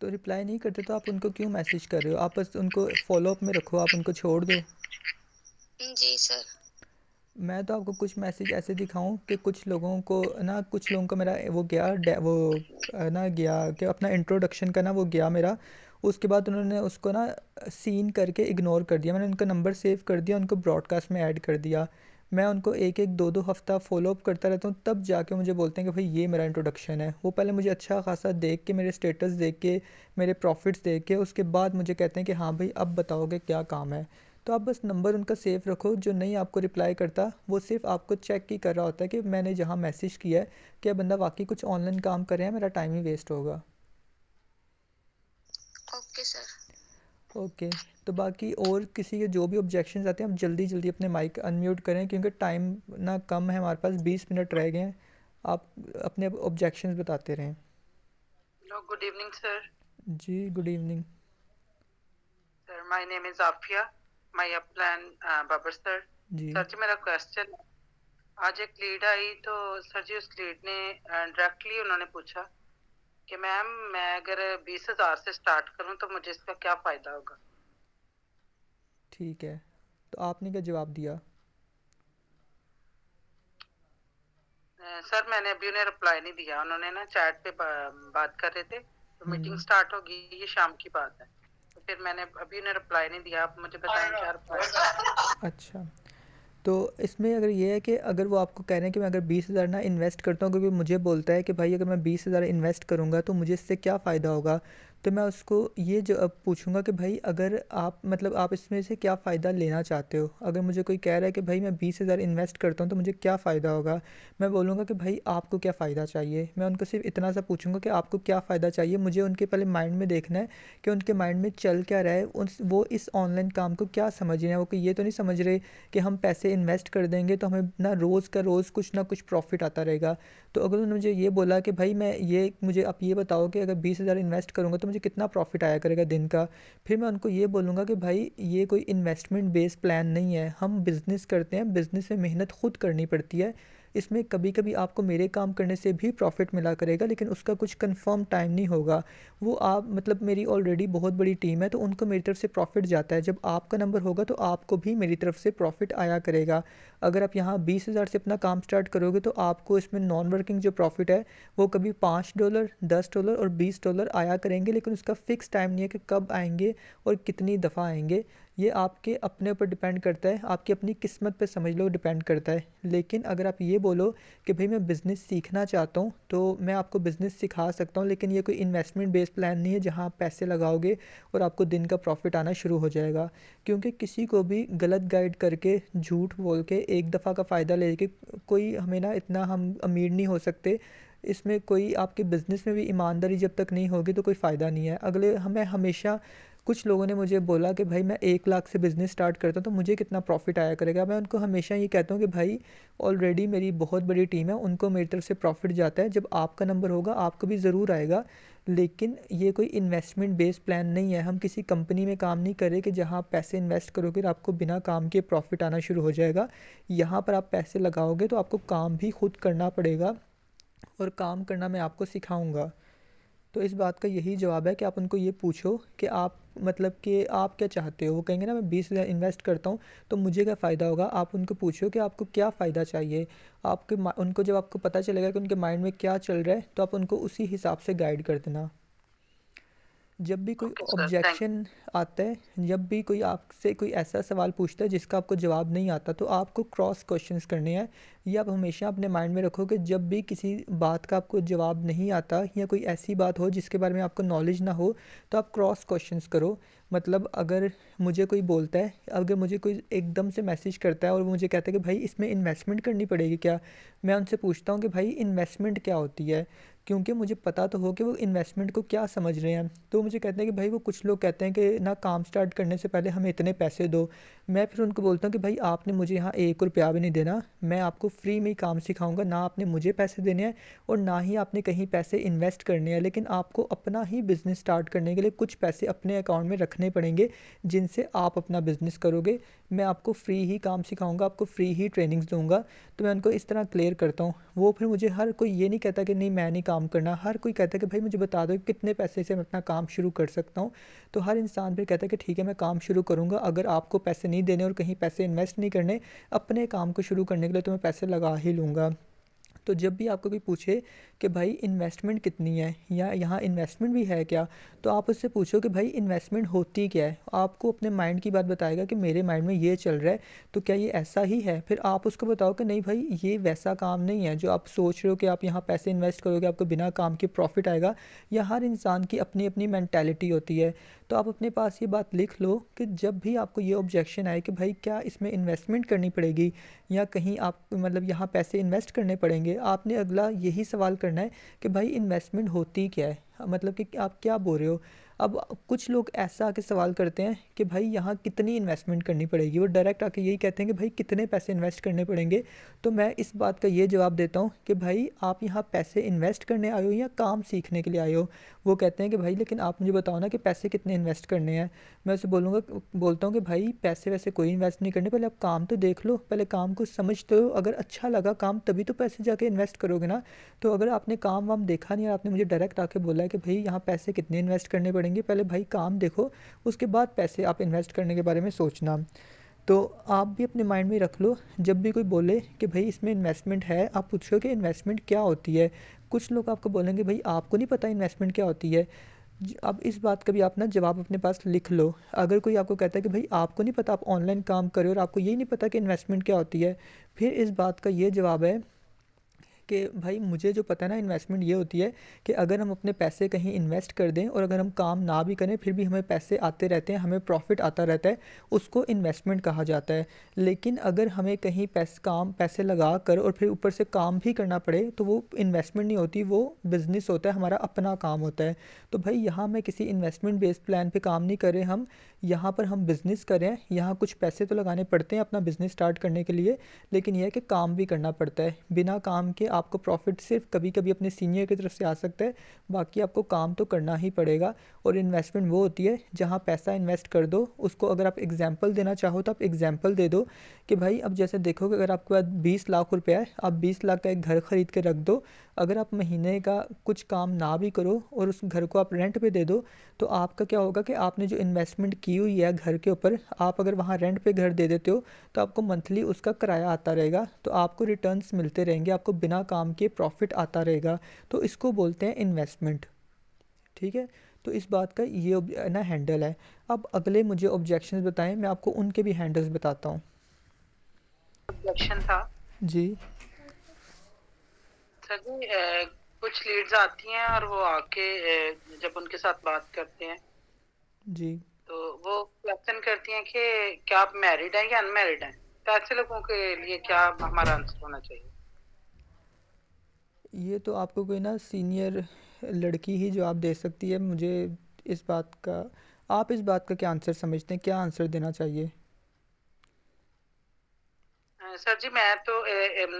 तो रिप्लाई नहीं करते तो आप उनको क्यों मैसेज कर रहे हो? आप बस उनको फॉलोअप में रखो, आप उनको छोड़ दो।
जी सर।
मैं तो आपको कुछ मैसेज ऐसे दिखाऊं कि कुछ लोगों को ना, कुछ लोगों का मेरा वो गया वो ना गया कि अपना इंट्रोडक्शन का ना वो गया मेरा, उसके बाद उन्होंने उसको ना सीन करके इग्नोर कर दिया। मैंने उनका नंबर सेव कर दिया, उनको ब्रॉडकास्ट में ऐड कर दिया। मैं उनको एक एक दो दो हफ्ता फॉलोअप करता रहता हूँ, तब जाके मुझे बोलते हैं कि भाई ये मेरा इंट्रोडक्शन है। वो पहले मुझे अच्छा खासा देख के, मेरे स्टेटस देख के, मेरे प्रॉफिट्स देख के, उसके बाद मुझे कहते हैं कि हाँ भाई अब बताओगे क्या काम है। तो आप बस नंबर उनका सेव रखो, जो नहीं आपको रिप्लाई करता वो सिर्फ आपको चेक ही कर रहा होता है कि मैंने जहाँ मैसेज किया है क्या बंदा वाकई कुछ ऑनलाइन काम कर रहा है, मेरा टाइम ही वेस्ट होगा।
Okay sir.
ओके। तो बाकी और किसी के जो भी ऑब्जेक्शंस आते हैं, आप जल्दी जल्दी अपने माइक अनम्यूट करें, क्योंकि टाइम ना कम है, हमारे पास 20 मिनट रह गए हैं। आप अपने ऑब्जेक्शंस बताते रहें।
Hello, good evening, sir.
जी good evening.
Sir, my name is Afia. My upline Babar sir.
जी।
सर जी मेरा क्वेश्चन, आज एक लीड आई तो सर जी उस लीड ने डायरेक्टली उन्होंने पूछा कि मैम मैं अगर 20,000 से स्टार्ट करूं तो मुझे इसका क्या फ़ायदा होगा।
ठीक है, तो आपने क्या जवाब दिया?
सर मैंने अभी उन्हें रिप्लाई नहीं दिया, उन्होंने ना चैट पे बात कर रहे थे, तो मीटिंग
हम्म।
स्टार्ट होगी, ये शाम की बात है, तो फिर मैंने अभी उन्हें रिप्लाई नहीं दिया। आप मुझे बताएं क्या रिप्लाई।
अच्छा, तो इसमें अगर ये है कि अगर वो आपको कह रहे हैं कि मैं अगर 20,000 ना इन्वेस्ट करता हूँ, क्योंकि मुझे बोलता है कि भाई अगर मैं 20,000 इन्वेस्ट करूँगा तो मुझे इससे क्या फ़ायदा होगा, तो मैं उसको ये जो अब पूछूंगा कि भाई अगर आप मतलब आप इसमें से क्या फ़ायदा लेना चाहते हो। अगर मुझे कोई कह रहा है कि भाई मैं 20,000 इन्वेस्ट करता हूँ तो मुझे क्या फ़ायदा होगा, मैं बोलूँगा कि भाई आपको क्या फ़ायदा चाहिए। मैं उनको सिर्फ इतना सा पूछूंगा कि आपको क्या फ़ायदा चाहिए। मुझे उनके पहले माइंड में देखना है कि उनके माइंड में चल क्या रहा है, वो इस ऑनलाइन काम को क्या समझ रहे हैं। वो कि ये तो नहीं समझ रहे कि हम पैसे इन्वेस्ट कर देंगे तो हमें ना रोज़ का रोज़ कुछ ना कुछ प्रॉफिट आता रहेगा। तो अगर उन्होंने मुझे ये बोला कि भाई मैं ये मुझे आप ये बताओ कि अगर 20,000 इन्वेस्ट करूँगा तो मुझे कितना प्रॉफिट आया करेगा दिन का। फिर मैं उनको ये बोलूँगा कि भाई ये कोई इन्वेस्टमेंट बेस्ड प्लान नहीं है, हम बिज़नेस करते हैं, बिज़नेस में मेहनत खुद करनी पड़ती है। इसमें कभी कभी आपको मेरे काम करने से भी प्रॉफिट मिला करेगा, लेकिन उसका कुछ कंफर्म टाइम नहीं होगा। वो आप मतलब मेरी ऑलरेडी बहुत बड़ी टीम है तो उनको मेरी तरफ से प्रॉफिट जाता है। जब आपका नंबर होगा तो आपको भी मेरी तरफ से प्रॉफिट आया करेगा। अगर आप यहाँ 20,000 से अपना काम स्टार्ट करोगे तो आपको इसमें नॉन वर्किंग जो प्रॉफिट है वो कभी $5, $10 और $20 आया करेंगे, लेकिन उसका फ़िक्स टाइम नहीं है कि कब आएंगे और कितनी दफ़ा आएंगे। ये आपके अपने ऊपर डिपेंड करता है, आपकी अपनी किस्मत पे समझ लो डिपेंड करता है। लेकिन अगर आप ये बोलो कि भाई मैं बिज़नेस सीखना चाहता हूँ तो मैं आपको बिज़नेस सिखा सकता हूँ, लेकिन ये कोई इन्वेस्टमेंट बेस्ड प्लान नहीं है जहाँ आप पैसे लगाओगे और आपको दिन का प्रॉफिट आना शुरू हो जाएगा। क्योंकि किसी को भी गलत गाइड करके झूठ बोल के एक दफ़ा का फ़ायदा लेके कोई हमें ना इतना हम अमीर नहीं हो सकते। इसमें कोई आपके बिज़नेस में भी ईमानदारी जब तक नहीं होगी तो कोई फ़ायदा नहीं है। अगले हमें हमेशा कुछ लोगों ने मुझे बोला कि भाई मैं 1 लाख से बिज़नेस स्टार्ट करता हूँ तो मुझे कितना प्रॉफिट आया करेगा। मैं उनको हमेशा ये कहता हूँ कि भाई ऑलरेडी मेरी बहुत बड़ी टीम है, उनको मेरी तरफ से प्रॉफिट जाता है। जब आपका नंबर होगा आपको भी ज़रूर आएगा। लेकिन ये कोई इन्वेस्टमेंट बेस्ड प्लान नहीं है। हम किसी कंपनी में काम नहीं कर रहे कि जहाँ आप पैसे इन्वेस्ट करोगे और आपको बिना काम के प्रॉफिट आना शुरू हो जाएगा। यहाँ पर आप पैसे लगाओगे तो आपको काम भी खुद करना पड़ेगा और काम करना मैं आपको सिखाऊंगा। तो इस बात का यही जवाब है कि आप उनको ये पूछो कि आप मतलब कि आप क्या चाहते हो। वो कहेंगे ना मैं 20,000 इन्वेस्ट करता हूँ तो मुझे क्या फ़ायदा होगा। आप उनको पूछो कि आपको क्या फ़ायदा चाहिए। उनको जब आपको पता चलेगा कि उनके माइंड में क्या चल रहा है तो आप उनको उसी हिसाब से गाइड कर देना। जब भी कोई
ओके सर, थैंक
ऑब्जेक्शन आता है, जब भी कोई आपसे कोई ऐसा सवाल पूछता है जिसका आपको जवाब नहीं आता तो आपको क्रॉस क्वेश्चंस करने हैं। ये आप हमेशा अपने माइंड में रखो कि जब भी किसी बात का आपको जवाब नहीं आता या कोई ऐसी बात हो जिसके बारे में आपको नॉलेज ना हो तो आप क्रॉस क्वेश्चंस करो। मतलब अगर मुझे कोई बोलता है, अगर मुझे कोई एकदम से मैसेज करता है और वो मुझे कहता है कि भाई इसमें इन्वेस्टमेंट करनी पड़ेगी क्या, मैं उनसे पूछता हूँ कि भाई इन्वेस्टमेंट क्या होती है, क्योंकि मुझे पता तो हो कि वो इन्वेस्टमेंट को क्या समझ रहे हैं। तो मुझे कहते हैं कि भाई वो कुछ लोग कहते हैं कि ना काम स्टार्ट करने से पहले हमें इतने पैसे दो। मैं फिर उनको बोलता हूँ कि भाई आपने मुझे यहाँ 1 रुपया भी नहीं देना, मैं आपको फ्री में ही काम सिखाऊंगा। ना आपने मुझे पैसे देने हैं और ना ही आपने कहीं पैसे इन्वेस्ट करने हैं, लेकिन आपको अपना ही बिज़नेस स्टार्ट करने के लिए कुछ पैसे अपने अकाउंट में रखने पड़ेंगे जिनसे आप अपना बिज़नेस करोगे। मैं आपको फ्री ही काम सिखाऊंगा, आपको फ्री ही ट्रेनिंग्स दूंगा। तो मैं उनको इस तरह क्लियर करता हूँ। वो फिर मुझे हर कोई ये नहीं कहता कि नहीं मैं नहीं काम करना, हर कोई कहता है कि भाई मुझे बता दो कि कितने पैसे से मैं अपना काम शुरू कर सकता हूँ। तो हर इंसान फिर कहता है कि ठीक है मैं काम शुरू करूँगा। अगर आपको पैसे नहीं देने और कहीं पैसे इन्वेस्ट नहीं करने, अपने काम को शुरू करने के लिए तो मैं पैसे लगा ही लूँगा। तो जब भी आपको कोई पूछे कि भाई इन्वेस्टमेंट कितनी है या यहाँ इन्वेस्टमेंट भी है क्या, तो आप उससे पूछो कि भाई इन्वेस्टमेंट होती क्या है। आपको अपने माइंड की बात बताएगा कि मेरे माइंड में ये चल रहा है तो क्या ये ऐसा ही है। फिर आप उसको बताओ कि नहीं भाई ये वैसा काम नहीं है जो आप सोच रहे हो कि आप यहाँ पैसे इन्वेस्ट करोगे आपको बिना काम के प्रॉफिट आएगा। या हर इंसान की अपनी अपनी मैंटेलिटी होती है। तो आप अपने पास ये बात लिख लो कि जब भी आपको ये ऑब्जेक्शन आए कि भाई क्या इसमें इन्वेस्टमेंट करनी पड़ेगी या कहीं आप मतलब यहाँ पैसे इन्वेस्ट करने पड़ेंगे, आपने अगला यही सवाल करना है कि भाई इन्वेस्टमेंट होती क्या है, मतलब कि आप क्या बोल रहे हो। अब कुछ लोग ऐसा आके सवाल करते हैं कि भाई यहाँ कितनी इन्वेस्टमेंट करनी पड़ेगी, वो डायरेक्ट आके यही कहते हैं कि भाई कितने पैसे इन्वेस्ट करने पड़ेंगे। तो मैं इस बात का ये जवाब देता हूँ कि भाई आप यहाँ पैसे इन्वेस्ट करने आए हो या काम सीखने के लिए आए हो। वो कहते हैं कि भाई लेकिन आप मुझे बताओ ना कि पैसे कितने इन्वेस्ट करने हैं। मैं उसे बोलता हूँ कि भाई पैसे वैसे कोई इन्वेस्ट नहीं करने, पहले आप काम तो देख लो, पहले काम को समझते हो, अगर अच्छा लगा काम तभी तो पैसे जाके इन्वेस्ट करोगे ना। तो अगर आपने काम वाम देखा नहीं और आपने मुझे डायरेक्ट आके बोला है कि भाई यहाँ पैसे कितने इन्वेस्ट करने पड़ेंगे, पहले भाई काम देखो उसके बाद पैसे आप इन्वेस्ट करने के बारे में सोचना। तो आप भी अपने माइंड में रख लो, जब भी कोई बोले कि भाई इसमें इन्वेस्टमेंट है आप पूछो कि इन्वेस्टमेंट क्या होती है। कुछ लोग आपको बोलेंगे भाई आपको नहीं पता इन्वेस्टमेंट क्या होती है। अब इस बात का भी आप ना जवाब अपने पास लिख लो। अगर कोई आपको कहता है कि भाई आपको नहीं पता, आप ऑनलाइन काम कर रहे हो और आपको यही नहीं पता कि इन्वेस्टमेंट क्या होती है, फिर इस बात का ये जवाब है कि भाई मुझे जो पता है ना, इन्वेस्टमेंट ये होती है कि अगर हम अपने पैसे कहीं इन्वेस्ट कर दें और अगर हम काम ना भी करें फिर भी हमें पैसे आते रहते हैं, हमें प्रॉफिट आता रहता है, उसको इन्वेस्टमेंट कहा जाता है। लेकिन अगर हमें कहीं पैसे लगा कर और फिर ऊपर से काम भी करना पड़े तो वो इन्वेस्टमेंट नहीं होती, वो बिज़नेस होता है, हमारा अपना काम होता है। तो भाई यहाँ मैं किसी इन्वेस्टमेंट बेस्ड प्लान पे काम नहीं कर रहे हम, यहाँ पर हम बिज़नेस कर रहे हैं। यहाँ कुछ पैसे तो लगाने पड़ते हैं अपना बिज़नेस स्टार्ट करने के लिए, लेकिन यह है कि काम भी करना पड़ता है। बिना काम के आपको प्रॉफिट सिर्फ कभी कभी अपने सीनियर की तरफ से आ सकता है, बाकी आपको काम तो करना ही पड़ेगा। और इन्वेस्टमेंट वो होती है जहाँ पैसा इन्वेस्ट कर दो, उसको अगर आप एग्जांपल देना चाहो तो आप एग्जांपल दे दो कि भाई अब जैसे देखो कि अगर आपके पास 20 लाख रुपया है, आप 20 लाख का एक घर ख़रीद के रख दो। अगर आप महीने का कुछ काम ना भी करो और उस घर को आप रेंट पे दे दो, तो आपका क्या होगा कि आपने जो इन्वेस्टमेंट की हुई है घर के ऊपर, आप अगर वहाँ रेंट पे घर दे देते हो तो आपको मंथली उसका किराया आता रहेगा, तो आपको रिटर्न्स मिलते रहेंगे, आपको बिना काम के प्रॉफिट आता रहेगा। तो इसको बोलते हैं इन्वेस्टमेंट। ठीक है, तो इस बात का ये ना हैंडल है। अब अगले मुझे ऑब्जेक्शंस बताएं, मैं आपको उनके भी हैंडल्स बताता हूँ।
ऑब्जेक्शन था
जी।
सर जी, कुछ लीड्स आती हैं और वो आके जब उनके साथ बात करते हैं
जी।
तो वो क्वेश्चन करती हैं कि क्या आप मैरिड हैं या अनमैरिड हैं। तो ऐसे लोगों के लिए क्या हमारा आंसर होना चाहिए?
ये तो आपको कोई ना सीनियर लड़की ही जवाब दे सकती है मुझे इस बात का। आप इस बात का क्या आंसर समझते हैं, क्या आंसर देना चाहिए?
सर जी, मैं तो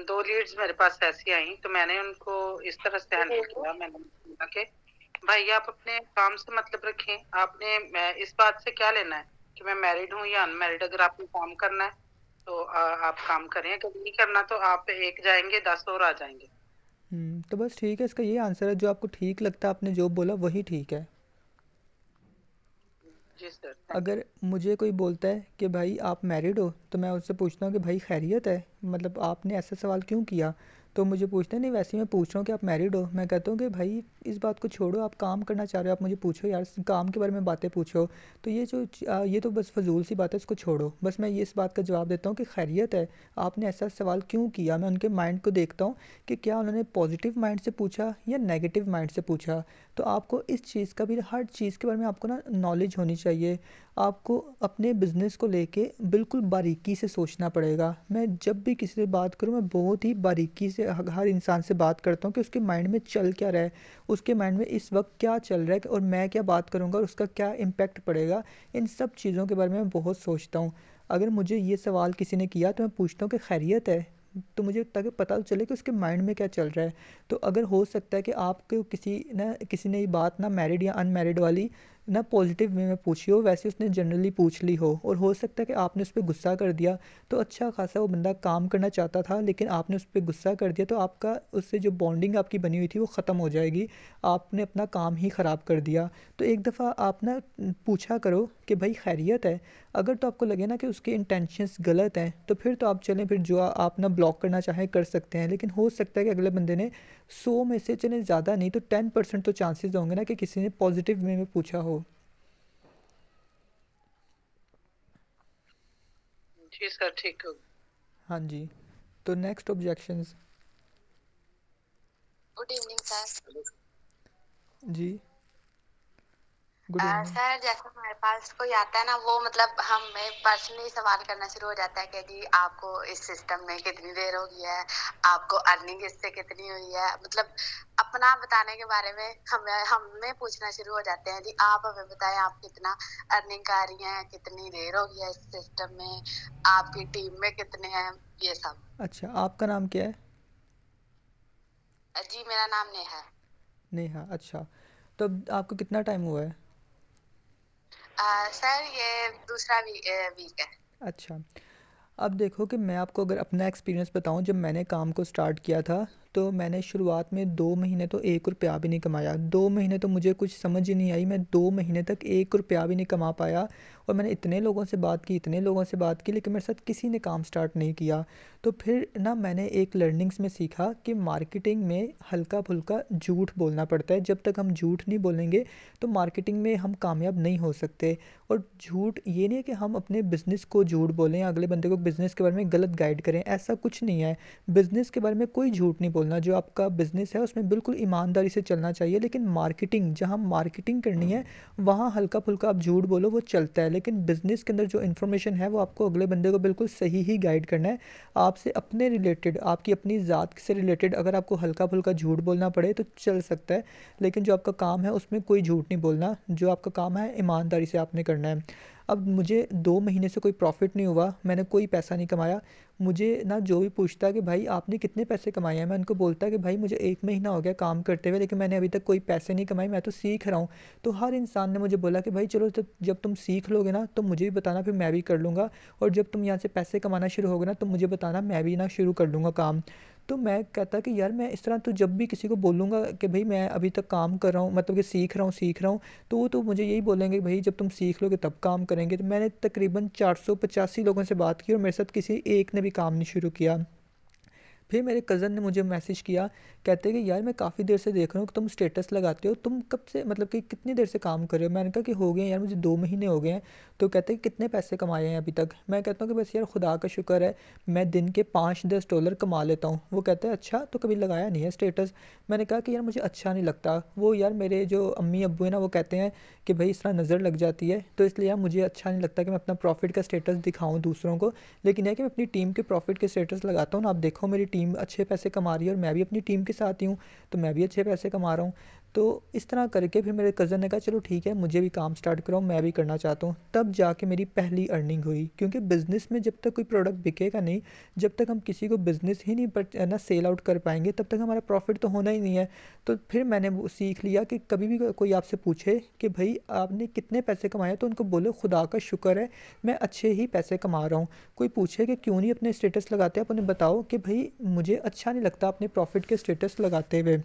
2 लीड्स मेरे पास ऐसी आई तो मैंने उनको इस तरह से हैंडल किया। मैंने बोला कि भाई आप अपने काम से मतलब रखें, आपने इस बात से क्या लेना है कि मैं मैरिड हूँ या अनमैरिड। अगर आपको काम करना है तो आप काम करें, अगर नहीं करना तो आप एक जाएंगे 10 और आ जाएंगे।
तो बस ठीक है, इसका ये आंसर है, जो आपको ठीक लगता है आपने जो बोला वही ठीक है।
जी सर, थैंक
अगर मुझे कोई बोलता है कि भाई आप मैरिड हो, तो मैं उससे पूछता हूँ कि भाई खैरियत है, मतलब आपने ऐसा सवाल क्यों किया? तो मुझे पूछते हैं नहीं वैसे ही मैं पूछ रहा हूँ कि आप मैरिड हो। मैं कहता हूँ कि भाई इस बात को छोड़ो, आप काम करना चाह रहे हो, आप मुझे पूछो यार, काम के बारे में बातें पूछो। तो ये तो बस फजूल सी बात है, इसको छोड़ो। बस मैं ये इस बात का जवाब देता हूँ कि खैरियत है, आपने ऐसा सवाल क्यों किया। मैं उनके माइंड को देखता हूँ कि क्या उन्होंने पॉजिटिव माइंड से पूछा या नेगेटिव माइंड से पूछा। तो आपको इस चीज़ का भी, हर चीज़ के बारे में आपको ना नॉलेज होनी चाहिए। आपको अपने बिज़नेस को लेके बिल्कुल बारीकी से सोचना पड़ेगा। मैं जब भी किसी से बात करूँ, मैं बहुत ही बारीकी से हर इंसान से बात करता हूँ कि उसके माइंड में चल क्या रहा है, उसके माइंड में इस वक्त क्या चल रहा है और मैं क्या बात करूँगा और उसका क्या इम्पैक्ट पड़ेगा। इन सब चीज़ों के बारे में मैं बहुत सोचता हूँ। अगर मुझे ये सवाल किसी ने किया तो मैं पूछता हूँ कि खैरियत है, तो मुझे ताकि पता तो चले कि उसके माइंड में क्या चल रहा है। तो अगर हो सकता है कि आपको किसी ने ये बात ना मैरिड या अनमैरिड वाली ना पॉजिटिव वे में पूछी हो, वैसे उसने जनरली पूछ ली हो, और हो सकता है कि आपने उस पर गुस्सा कर दिया। तो अच्छा खासा वो बंदा काम करना चाहता था लेकिन आपने उस पर गुस्सा कर दिया, तो आपका उससे जो बॉन्डिंग आपकी बनी हुई थी वो ख़त्म हो जाएगी, आपने अपना काम ही ख़राब कर दिया। तो एक दफ़ा आप ना पूछा करो कि भाई खैरियत है। अगर तो आपको लगे ना कि उसके इंटेंशंस गलत हैं तो फिर तो आप चलें, फिर जो आप ना ब्लॉक करना चाहें कर सकते हैं। लेकिन हो सकता है कि अगले बंदे ने 100 में से चले ज़्यादा नहीं तो 10% तो चांसेस होंगे ना कि किसी ने पॉजिटिव वे में पूछा हो।
जी सर, ठीक हो।
हाँ जी। तो next objections.
Good evening sir.
जी, गुड इवनिंग।
सर जैसे हमारे पास कोई आता है ना, वो मतलब हमें पर्सनली सवाल करना शुरू हो जाता है कि जी आपको इस सिस्टम में कितनी देर हो गई है, आपको अर्निंग इससे कितनी हुई है, मतलब अपना बताने के बारे में हमें पूछना शुरू हो जाते हैं। जी आप हमें बताएं आप कितना अर्निंग कर रही हैं, कितनी देर हो गई है इस सिस्टम में, आपकी टीम में कितने हैं, ये सब।
अच्छा, आपका नाम क्या है?
जी मेरा नाम नेहा है।
नेहा, अच्छा। तो अब आपको कितना टाइम हुआ है?
सर ये दूसरा वीक है।
अच्छा, अब देखो कि मैं आपको अगर अपना एक्सपीरियंस बताऊं, जब मैंने काम को स्टार्ट किया था तो मैंने शुरुआत में 2 महीने तो 1 रुपया भी नहीं कमाया। 2 महीने तो मुझे कुछ समझ ही नहीं आई, मैं 2 महीने तक 1 रुपया भी नहीं कमा पाया। और मैंने इतने लोगों से बात की, इतने लोगों से बात की, लेकिन मेरे साथ किसी ने काम स्टार्ट नहीं किया। तो फिर ना मैंने एक लर्निंग्स में सीखा कि मार्केटिंग में हल्का फुल्का झूठ बोलना पड़ता है। जब तक हम झूठ नहीं बोलेंगे तो मार्केटिंग में हम कामयाब नहीं हो सकते। और झूठ ये नहीं है कि हम अपने बिज़नेस को झूठ बोलें, अगले बंदे को बिज़नेस के बारे में गलत गाइड करें, ऐसा कुछ नहीं है। बिज़नेस के बारे में कोई झूठ नहीं बोलना। जो आपका बिज़नेस है उसमें बिल्कुल ईमानदारी से चलना चाहिए, लेकिन मार्केटिंग, जहाँ मार्केटिंग करनी है वहाँ हल्का-फुल्का आप झूठ बोलो वो चलता है, लेकिन बिज़नेस के अंदर जो इन्फॉर्मेशन है वो आपको अगले बंदे को बिल्कुल सही ही गाइड करना है। आपसे अपने रिलेटेड, आपकी अपनी ज़ात से रिलेटेड अगर आपको हल्का-फुल्का झूठ बोलना पड़े तो चल सकता है, लेकिन जो आपका काम है उसमें कोई झूठ नहीं बोलना। जो आपका काम है ईमानदारी से आपने करना है। अब मुझे 2 महीने से कोई प्रॉफ़िट नहीं हुआ, मैंने कोई पैसा नहीं कमाया। मुझे ना जो भी पूछता है कि भाई आपने कितने पैसे कमाए हैं, मैं उनको बोलता कि भाई मुझे 1 महीना हो गया काम करते हुए, लेकिन मैंने अभी तक कोई पैसे नहीं कमाए, मैं तो सीख रहा हूँ। तो हर इंसान ने मुझे बोला कि भाई चलो जब तुम सीख लोगे ना तो मुझे भी बताना, फिर मैं भी कर लूँगा, और जब तुम यहाँ से पैसे कमाना शुरू होगे ना तो मुझे बताना, मैं भी ना शुरू कर लूँगा काम। तो मैं कहता कि यार मैं इस तरह तो जब भी किसी को बोलूँगा कि भाई मैं अभी तक काम कर रहा हूँ, मतलब कि सीख रहा हूँ, तो वो तो मुझे यही बोलेंगे भाई जब तुम सीख लोगे तब काम करेंगे। तो मैंने तकरीबन 485 लोगों से बात की और मेरे साथ किसी एक ने भी काम नहीं शुरू किया। फिर मेरे कज़न ने मुझे मैसेज किया, कहते कि यार मैं काफ़ी देर से देख रहा हूँ कि तुम स्टेटस लगाते हो, तुम कब से, मतलब कि कितनी देर से काम कर रहे हो? मैंने कहा कि हो गए हैं यार, मुझे 2 महीने हो गए हैं। तो कहते हैं कितने पैसे कमाए हैं अभी तक? मैं कहता हूँ कि बस यार खुदा का शुक्र है, मैं दिन के 5-10 डॉलर कमा लेता हूँ। वो कहते हैं अच्छा, तो कभी लगाया नहीं है स्टेटस? मैंने कहा कि यार मुझे अच्छा नहीं लगता। वो यार मेरे जो अम्मी अब्बू हैं ना वो कहते हैं कि भाई इस तरह नज़र लग जाती है, तो इसलिए यार मुझे अच्छा नहीं लगता कि मैं अपना प्रॉफ़िट का स्टेटस दिखाऊँ दूसरों को। लेकिन यह है कि मैं अपनी टीम के प्रॉफ़िट के स्टेटस लगाता हूँ ना, आप देखो मेरी टीम अच्छे पैसे कमा रही है और मैं भी अपनी टीम के साथ ही हूँ, तो मैं भी अच्छे पैसे कमा रहा हूँ। तो इस तरह करके फिर मेरे कज़न ने कहा चलो ठीक है, मुझे भी काम स्टार्ट कराओ, मैं भी करना चाहता हूँ। तब जाके मेरी पहली अर्निंग हुई, क्योंकि बिज़नेस में जब तक कोई प्रोडक्ट बिकेगा नहीं, जब तक हम किसी को बिज़नेस ही नहीं ना सेल आउट कर पाएंगे, तब तक हमारा प्रॉफिट तो होना ही नहीं है। तो फिर मैंने वो सीख लिया कि कभी भी कोई आपसे पूछे कि भाई आपने कितने पैसे कमाए, तो उनको बोलो खुदा का शुक्र है मैं अच्छे ही पैसे कमा रहा हूँ। कोई पूछे कि क्यों नहीं अपने स्टेटस लगाते, आप उन्हें बताओ कि भाई मुझे अच्छा नहीं लगता अपने प्रॉफिट के स्टेटस लगाते हुए।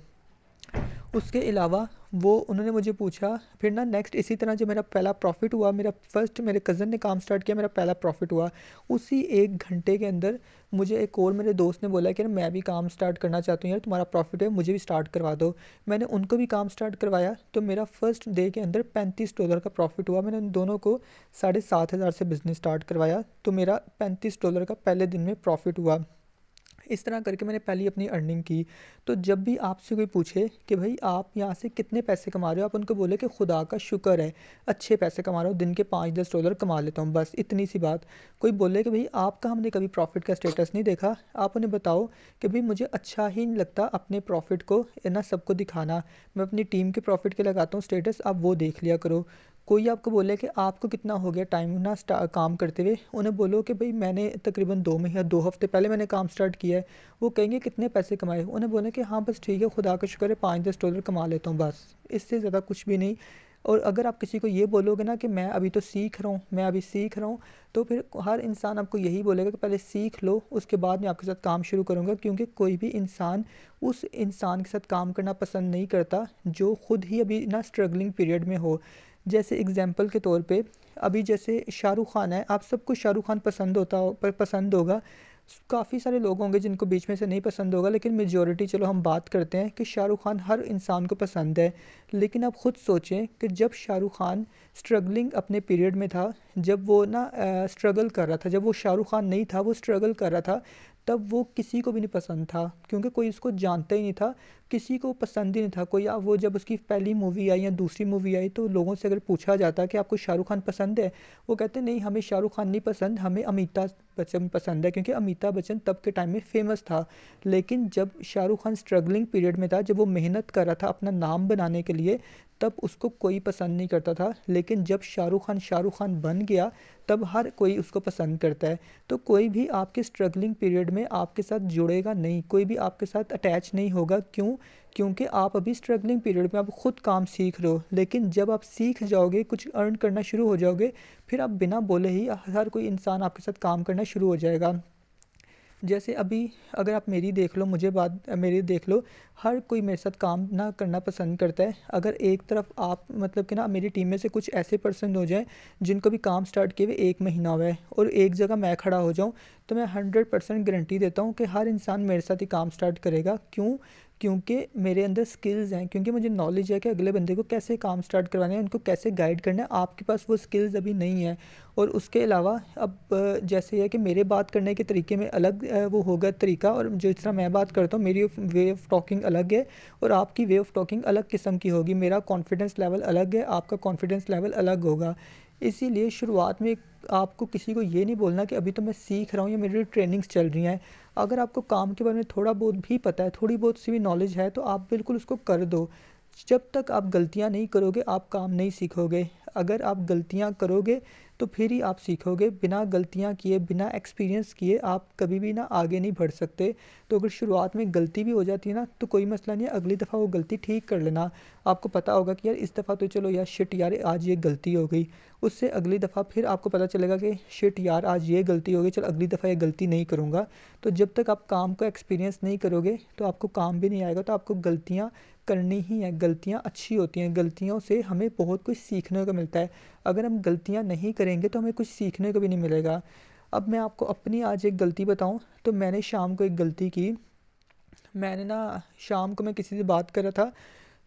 उसके अलावा वो उन्होंने मुझे पूछा, फिर ना नेक्स्ट इसी तरह जो मेरा पहला प्रॉफिट हुआ, मेरा फर्स्ट मेरे कज़न ने काम स्टार्ट किया, मेरा पहला प्रॉफिट हुआ। उसी 1 घंटे के अंदर मुझे एक और मेरे दोस्त ने बोला कि यार मैं भी काम स्टार्ट करना चाहती हूँ यार, तुम्हारा प्रॉफिट है मुझे भी स्टार्ट करवा दो। मैंने उनको भी काम स्टार्ट करवाया, तो मेरा फर्स्ट डे के अंदर $35 का प्रॉफिट हुआ। मैंने उन दोनों को 7,500 से बिज़नेस स्टार्ट करवाया, तो मेरा $35 का पहले दिन में प्रॉफिट हुआ। इस तरह करके मैंने पहली अपनी अर्निंग की। तो जब भी आपसे कोई पूछे कि भाई आप यहाँ से कितने पैसे कमा रहे हो, आप उनको बोले कि खुदा का शुक्र है अच्छे पैसे कमा रहा हूँ, दिन के 5-10 डॉलर कमा लेता हूँ, बस इतनी सी बात। कोई बोले कि भाई आपका हमने कभी प्रॉफिट का स्टेटस नहीं देखा, आप उन्हें बताओ कि भाई मुझे अच्छा ही नहीं लगता अपने प्रॉफिट को ना सबको दिखाना, मैं अपनी टीम के प्रॉफिट के लगाता हूँ स्टेटस, आप वो देख लिया करो। कोई आपको बोले कि आपको कितना हो गया टाइम ना काम करते हुए, उन्हें बोलो कि भाई मैंने तकरीबन 2 महीने 2 हफ्ते पहले मैंने काम स्टार्ट किया है। वो कहेंगे कितने पैसे कमाए, उन्हें बोले कि हाँ बस ठीक है खुदा का शुक्र है 5-10 डॉलर कमा लेता हूँ, बस इससे ज़्यादा कुछ भी नहीं। और अगर आप किसी को ये बोलोगे ना कि मैं अभी तो सीख रहा हूँ, मैं अभी सीख रहा हूँ, तो फिर हर इंसान आपको यही बोलेगा कि पहले सीख लो उसके बाद मैं आपके साथ काम शुरू करूँगा, क्योंकि कोई भी इंसान उस इंसान के साथ काम करना पसंद नहीं करता जो खुद ही अभी ना स्ट्रगलिंग पीरियड में हो। जैसे एग्जांपल के तौर पे अभी जैसे शाहरुख खान है, आप सबको शाहरुख खान पसंद होता हो पर पसंद होगा, काफ़ी सारे लोग होंगे जिनको बीच में से नहीं पसंद होगा, लेकिन मेजॉरिटी चलो हम बात करते हैं कि शाहरुख खान हर इंसान को पसंद है। लेकिन आप खुद सोचें कि जब शाहरुख खान स्ट्रगलिंग अपने पीरियड में था, जब वो ना स्ट्रगल कर रहा था, जब वो शाहरुख खान नहीं था वो स्ट्रगल कर रहा था, तब वो किसी को भी नहीं पसंद था, क्योंकि कोई उसको जानता ही नहीं था, किसी को पसंद ही नहीं था कोई। वो जब उसकी पहली मूवी आई या दूसरी मूवी आई तो लोगों से अगर पूछा जाता कि आपको शाहरुख खान पसंद है, वो कहते नहीं हमें शाहरुख खान नहीं पसंद, हमें अमिताभ बच्चन पसंद है, क्योंकि अमिताभ बच्चन तब के टाइम में फेमस था। लेकिन जब शाहरुख खान स्ट्रगलिंग पीरियड में था, जब वो मेहनत कर रहा था अपना नाम बनाने के लिए, तब उसको कोई पसंद नहीं करता था। लेकिन जब शाहरुख खान बन गया, तब हर कोई उसको पसंद करता है। तो कोई भी आपके स्ट्रगलिंग पीरियड में आपके साथ जुड़ेगा नहीं, कोई भी आपके साथ अटैच नहीं होगा। क्यों? क्योंकि आप अभी स्ट्रगलिंग पीरियड में आप खुद काम सीख रहे हो। लेकिन जब आप सीख जाओगे, कुछ अर्न करना शुरू हो जाओगे, फिर आप बिना बोले ही हर कोई इंसान आपके साथ काम करना शुरू हो जाएगा। जैसे अभी अगर आप मेरी देख लो, मुझे बात मेरी देख लो, हर कोई मेरे साथ काम ना करना पसंद करता है। अगर एक तरफ आप मतलब कि ना मेरी टीम में से कुछ ऐसे पर्सन हो जाएं जिनको भी काम स्टार्ट किए हुए 1 महीना हुआ है और एक जगह मैं खड़ा हो जाऊं, तो मैं 100% गारंटी देता हूँ कि हर इंसान मेरे साथ ही काम स्टार्ट करेगा। क्यों? क्योंकि मेरे अंदर स्किल्स हैं, क्योंकि मुझे नॉलेज है कि अगले बंदे को कैसे काम स्टार्ट करवाना है, उनको कैसे गाइड करना है। आपके पास वो स्किल्स अभी नहीं है। और उसके अलावा अब जैसे है कि मेरे बात करने के तरीके में अलग वो होगा तरीका, और जो इस तरह मैं बात करता हूँ मेरी वे ऑफ टॉकिंग अलग है और आपकी वे ऑफ टॉकिंग अलग किस्म की होगी। मेरा कॉन्फिडेंस लेवल अलग है, आपका कॉन्फिडेंस लेवल अलग होगा। इसीलिए शुरुआत में आपको किसी को ये नहीं बोलना कि अभी तो मैं सीख रहा हूँ या मेरी ट्रेनिंग्स चल रही हैं। अगर आपको काम के बारे में थोड़ा बहुत भी पता है, थोड़ी बहुत सी भी नॉलेज है, तो आप बिल्कुल उसको कर दो। जब तक आप गलतियाँ नहीं करोगे आप काम नहीं सीखोगे। अगर आप गलतियाँ करोगे तो फिर ही आप सीखोगे। बिना गलतियाँ किए, बिना एक्सपीरियंस किए आप कभी भी ना आगे नहीं बढ़ सकते। तो अगर शुरुआत में गलती भी हो जाती है ना तो कोई मसला नहीं है, अगली दफ़ा वो गलती ठीक कर लेना। आपको पता होगा कि यार इस दफ़ा तो चलो यार शिट यार आज ये गलती हो गई, उससे अगली दफ़ा फिर आपको पता चलेगा कि शिट यार आज ये गलती हो गई, चल अगली दफ़ा ये गलती नहीं करूँगा। तो जब तक आप काम का एक्सपीरियंस नहीं करोगे तो आपको काम भी नहीं आएगा। तो आपको गलतियाँ करनी ही है। गलतियाँ अच्छी होती हैं, गलतियों से हमें बहुत कुछ सीखने को मिलता है। अगर हम गलतियाँ नहीं करेंगे तो हमें कुछ सीखने को भी नहीं मिलेगा। अब मैं आपको अपनी आज एक गलती बताऊँ, तो मैंने शाम को एक गलती की। मैंने ना शाम को मैं किसी से बात कर रहा था,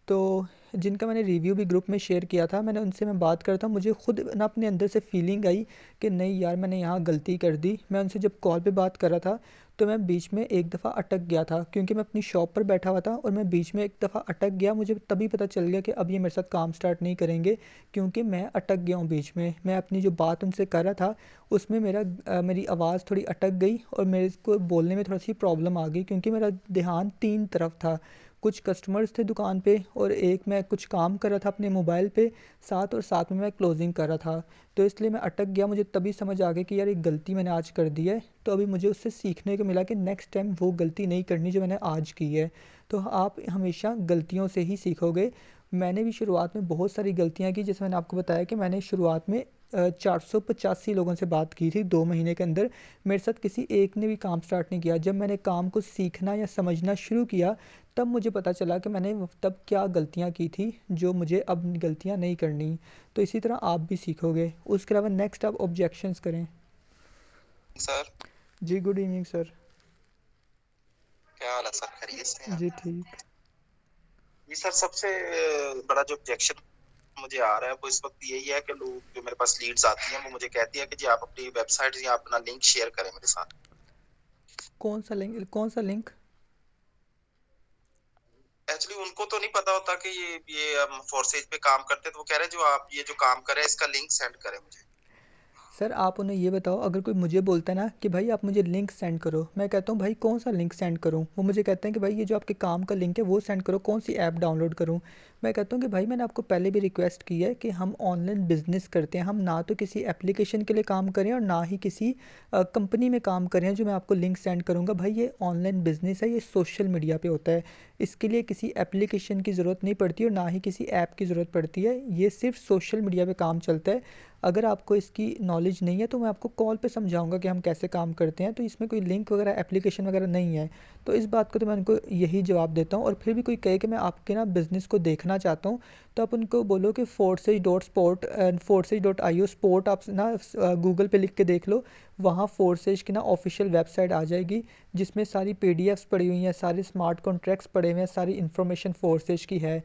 तो जिनका मैंने रिव्यू भी ग्रुप में शेयर किया था, मैंने उनसे मैं बात करता हूँ, मुझे खुद ना अपने अंदर से फीलिंग आई कि नहीं यार मैंने यहाँ गलती कर दी। मैं उनसे जब कॉल पे बात कर रहा था तो मैं बीच में एक दफ़ा अटक गया था, क्योंकि मैं अपनी शॉप पर बैठा हुआ था और मैं बीच में एक दफ़ा अटक गया। मुझे तभी पता चल गया कि अब ये मेरे साथ काम स्टार्ट नहीं करेंगे, क्योंकि मैं अटक गया हूँ बीच में। मैं अपनी जो बात उनसे कर रहा था उसमें मेरी आवाज़ थोड़ी अटक गई और मेरे को बोलने में थोड़ा सी प्रॉब्लम आ गई, क्योंकि मेरा ध्यान तीन तरफ था। कुछ कस्टमर्स थे दुकान पे और एक मैं कुछ काम कर रहा था अपने मोबाइल पे साथ, और साथ में मैं क्लोजिंग कर रहा था। तो इसलिए मैं अटक गया। मुझे तभी समझ आ गया कि यार एक गलती मैंने आज कर दी है। तो अभी मुझे उससे सीखने को मिला कि नेक्स्ट टाइम वो गलती नहीं करनी जो मैंने आज की है। तो आप हमेशा गलतियों से ही सीखोगे। मैंने भी शुरुआत में बहुत सारी गलतियाँ की, जैसे मैंने आपको बताया कि मैंने शुरुआत में 485 लोगों से बात की थी 2 महीने के अंदर। मेरे साथ किसी एक ने भी काम स्टार्ट नहीं किया। जब मैंने काम को सीखना या समझना शुरू किया तब मुझे पता चला कि मैंने तब क्या गलतियाँ की थी जो मुझे अब गलतियाँ नहीं करनी। तो इसी तरह आप भी सीखोगे। उसके अलावा नेक्स्ट आप ऑब्जेक्शंस करें।
सर
जी गुड इवनिंग सर।
क्या हाल है सर, खैरियत से हैं?
जी ठीक।
जी सर, सबसे बड़ा जो ऑब्जेक्शन मुझे आ रहा है वो इस वक्त यही है कि लोग जो मेरे पास लीड्स आती हैं वो मुझे कहती है कि जी आप अपनी वेबसाइट या अपना लिंक शेयर करें मेरे साथ।
कौन सा लिंक? कौन सा लिंक?
एक्चुअली उनको तो नहीं पता होता कि ये हम फोर्सेज पे काम करते हैं, तो वो कह रहे हैं जो आप ये जो काम कर रहे हैं इसका लिंक सेंड करें मुझे।
सर आप उन्हें ये बताओ, अगर कोई मुझे बोलता है ना कि भाई आप मुझे लिंक सेंड करो, मैं कहता हूँ भाई कौन सा लिंक सेंड करूँ? वो मुझे कहते हैं कि भाई ये जो आपके काम का लिंक है वो सेंड करो, कौन सी ऐप डाउनलोड करूँ? मैं कहता हूँ कि भाई मैंने आपको पहले भी रिक्वेस्ट की है कि हम ऑनलाइन बिजनेस करते हैं, हम ना तो किसी एप्लीकेशन के लिए काम करें और ना ही किसी कंपनी में काम करें जो मैं आपको लिंक सेंड करूँगा। भाई ये ऑनलाइन बिजनेस है, ये सोशल मीडिया पे होता है। इसके लिए किसी एप्लीकेशन की ज़रूरत नहीं पड़ती और ना ही किसी ऐप की ज़रूरत पड़ती है। ये सिर्फ सोशल मीडिया पे काम चलता है। अगर आपको इसकी नॉलेज नहीं है तो मैं आपको कॉल पे समझाऊंगा कि हम कैसे काम करते हैं। तो इसमें कोई लिंक वगैरह एप्लीकेशन वगैरह नहीं है। तो इस बात को तो मैं उनको यही जवाब देता हूँ। और फिर भी कोई कहे कि मैं आपके ना बिज़नेस को देखना चाहता हूँ, तो आप उनको बोलो कि forces.sport एंड forces.io स्पोर्ट आप ना गूगल पे लिख के देख लो। वहाँ फोर्सेज की ना ऑफिशियल वेबसाइट आ जाएगी जिसमें सारी पीडीएफ्स पड़ी हुई हैं, सारे स्मार्ट कॉन्ट्रैक्ट्स पड़े हुए हैं, सारी इन्फॉर्मेशन फोर्सेज की है।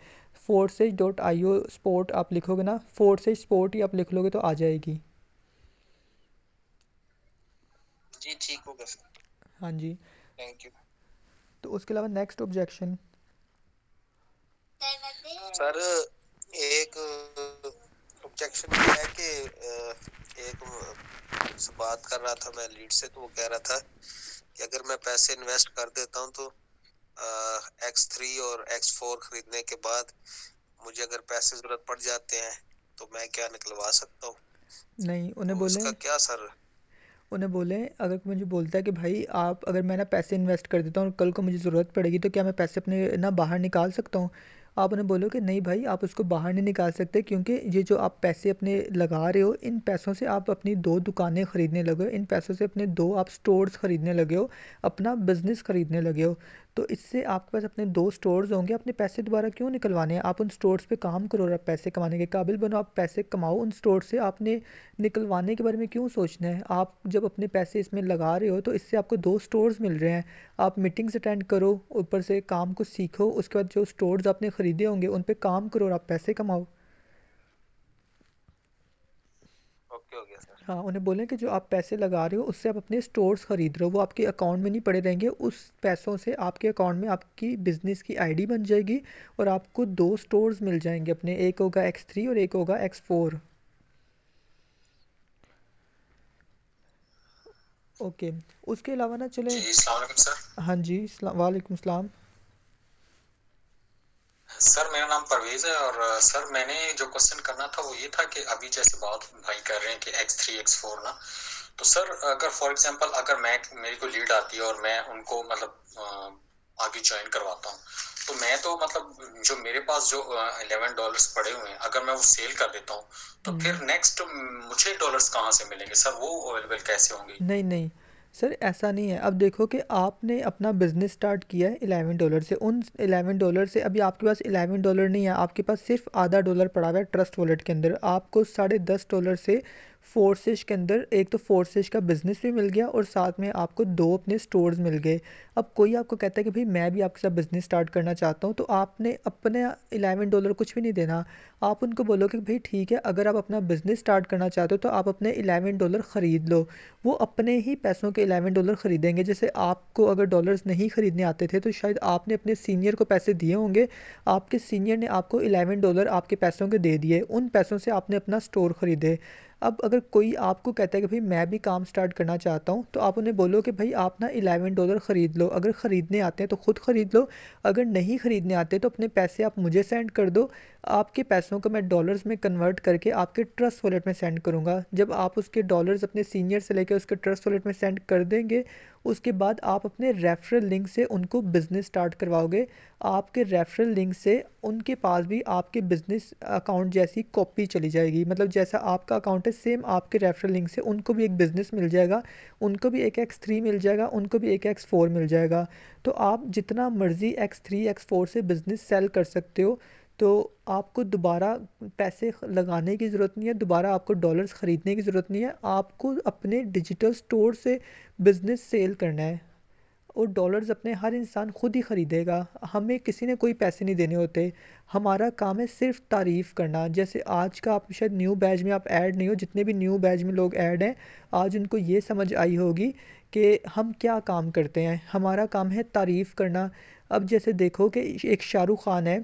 forces.io स्पोर्ट आप लिखोगे ना, फोर्सेज स्पोर्ट ही आप लिख लोगे तो आ जाएगी।
जी ठीक होगा सर,
हाँ जी।
Thank you.
तो उसके अलावा नेक्स्ट ऑब्जेक्शन।
सर एक ऑब्जेक्शन ये है कि एक से बात कर रहा था मैं लीड से, तो वो कह रहा था कि अगर मैं पैसे इन्वेस्ट कर देता हूँ तो X3 और X4 खरीदने के बाद मुझे अगर पैसे जरूरत पड़ जाते हैं तो मैं क्या निकलवा सकता हूँ?
नहीं, उन्हें
तो
बोले,
उसका क्या सर?
उन्हें बोले अगर कोई मुझे बोलता है कि भाई आप अगर मैं ना पैसे इन्वेस्ट कर देता हूँ और कल को मुझे ज़रूरत पड़ेगी तो क्या मैं पैसे अपने ना बाहर निकाल सकता हूँ? आप उन्हें बोलो कि नहीं भाई आप उसको बाहर नहीं निकाल सकते, क्योंकि ये जो आप पैसे अपने लगा रहे हो इन पैसों से आप अपनी 2 दुकानें ख़रीदने लगे हो, इन पैसों से अपने 2 आप स्टोर्स ख़रीदने लगे हो, अपना बिज़नेस ख़रीदने लगे हो। तो इससे आपके पास अपने 2 स्टोर्स होंगे, अपने पैसे दोबारा क्यों निकलवाने हैं? आप उन स्टोर्स पे काम करो और आप पैसे कमाने के काबिल बनो, आप पैसे कमाओ उन स्टोर से, आपने निकलवाने के बारे में क्यों सोचना है? आप जब अपने पैसे इसमें लगा रहे हो तो इससे आपको 2 स्टोर्स मिल रहे हैं। आप मीटिंग्स अटेंड करो, ऊपर से काम को सीखो, उसके बाद जो स्टोर्स आपने खरीदे होंगे उन पे काम करो और आप पैसे कमाओ।
ओके हो गया सर।
हाँ, उन्हें बोलें कि जो आप पैसे लगा रहे हो उससे आप अपने स्टोर्स खरीद रहे हो, वो आपके अकाउंट में नहीं पड़े रहेंगे, उस पैसों से आपके अकाउंट में आपकी बिजनेस की आईडी बन जाएगी और आपको 2 स्टोर्स मिल जाएंगे अपने, एक होगा X3 और एक होगा X4। ओके, उसके अलावा ना चलें।
जी अस्सलाम वालेकुम सर।
हाँ जी, वालेकुम सलाम।
सर मेरा नाम परवेज है और सर मैंने जो क्वेश्चन करना था वो ये था कि अभी जैसे बात भाई कर रहे हैं कि X3 X4 ना, तो सर अगर फॉर एग्जांपल अगर मैं मेरी को लीड आती है और मैं उनको मतलब आगे ज्वाइन करवाता हूँ, तो मैं तो मतलब जो मेरे पास जो $11 पड़े हुए हैं अगर मैं वो सेल कर देता हूँ तो फिर नेक्स्ट मुझे डॉलर्स कहाँ से मिलेंगे सर, वो अवेलेबल कैसे होंगे?
नहीं नहीं सर, ऐसा नहीं है। अब देखो कि आपने अपना बिजनेस स्टार्ट किया है $11 से, उन $11 से अभी आपके पास $11 नहीं है, आपके पास सिर्फ आधा डॉलर पड़ा हुआ है ट्रस्ट वॉलेट के अंदर। आपको $10.5 से फोर्सेज के अंदर एक तो फोर्सेज का बिजनेस भी मिल गया और साथ में आपको 2 अपने स्टोर्स मिल गए। अब कोई आपको कहता है कि भाई मैं भी आपके साथ बिजनेस स्टार्ट करना चाहता हूँ, तो आपने अपने $11 कुछ भी नहीं देना। आप उनको बोलो कि भाई ठीक है, अगर आप अपना बिजनेस स्टार्ट करना चाहते हो तो आप अपने $11 ख़रीद लो। वो अपने ही पैसों के $11 ख़रीदेंगे। जैसे आपको अगर डॉलर्स नहीं ख़रीदने आते थे तो शायद आपने अपने सीनियर को पैसे दिए होंगे, आपके सीनियर ने आपको $11 आपके पैसों के दे दिए, उन पैसों से आपने अपना स्टोर ख़रीदे। अब अगर कोई आपको कहता है कि भाई मैं भी काम स्टार्ट करना चाहता हूँ, तो आप उन्हें बोलो कि भाई आप ना $11 ख़रीद लो, अगर ख़रीदने आते हैं तो ख़ुद ख़रीद लो, अगर नहीं ख़रीदने आते तो अपने पैसे आप मुझे सेंड कर दो, आपके पैसों को मैं डॉलर्स में कन्वर्ट करके आपके ट्रस्ट वॉलेट में सेंड करूँगा। जब आप उसके डॉलर्स अपने सीनियर से लेकर उसके ट्रस्ट वॉलेट में सेंड कर देंगे, उसके बाद आप अपने रेफरल लिंक से उनको बिज़नेस स्टार्ट करवाओगे। आपके रेफरल लिंक से उनके पास भी आपके बिज़नेस अकाउंट जैसी कॉपी चली जाएगी, मतलब जैसा आपका अकाउंट है सेम आपके रेफरल लिंक से उनको भी एक बिज़नेस मिल जाएगा, उनको भी एक X3 मिल जाएगा, उनको भी एक X4 मिल जाएगा। तो आप जितना मर्ज़ी X3 X4 से बिज़नेस सेल कर सकते हो। तो आपको दोबारा पैसे लगाने की ज़रूरत नहीं है, दोबारा आपको डॉलर्स ख़रीदने की ज़रूरत नहीं है, आपको अपने डिजिटल स्टोर से बिज़नेस सेल करना है और डॉलर्स अपने हर इंसान खुद ही ख़रीदेगा। हमें किसी ने कोई पैसे नहीं देने होते, हमारा काम है सिर्फ तारीफ़ करना। जैसे आज का आप शायद न्यू बैच में आप ऐड नहीं हो, जितने भी न्यू बैच में लोग ऐड हैं आज उनको ये समझ आई होगी कि हम क्या काम करते हैं। हमारा काम है तारीफ़ करना। अब जैसे देखो कि एक शाहरुख़ ख़ान है,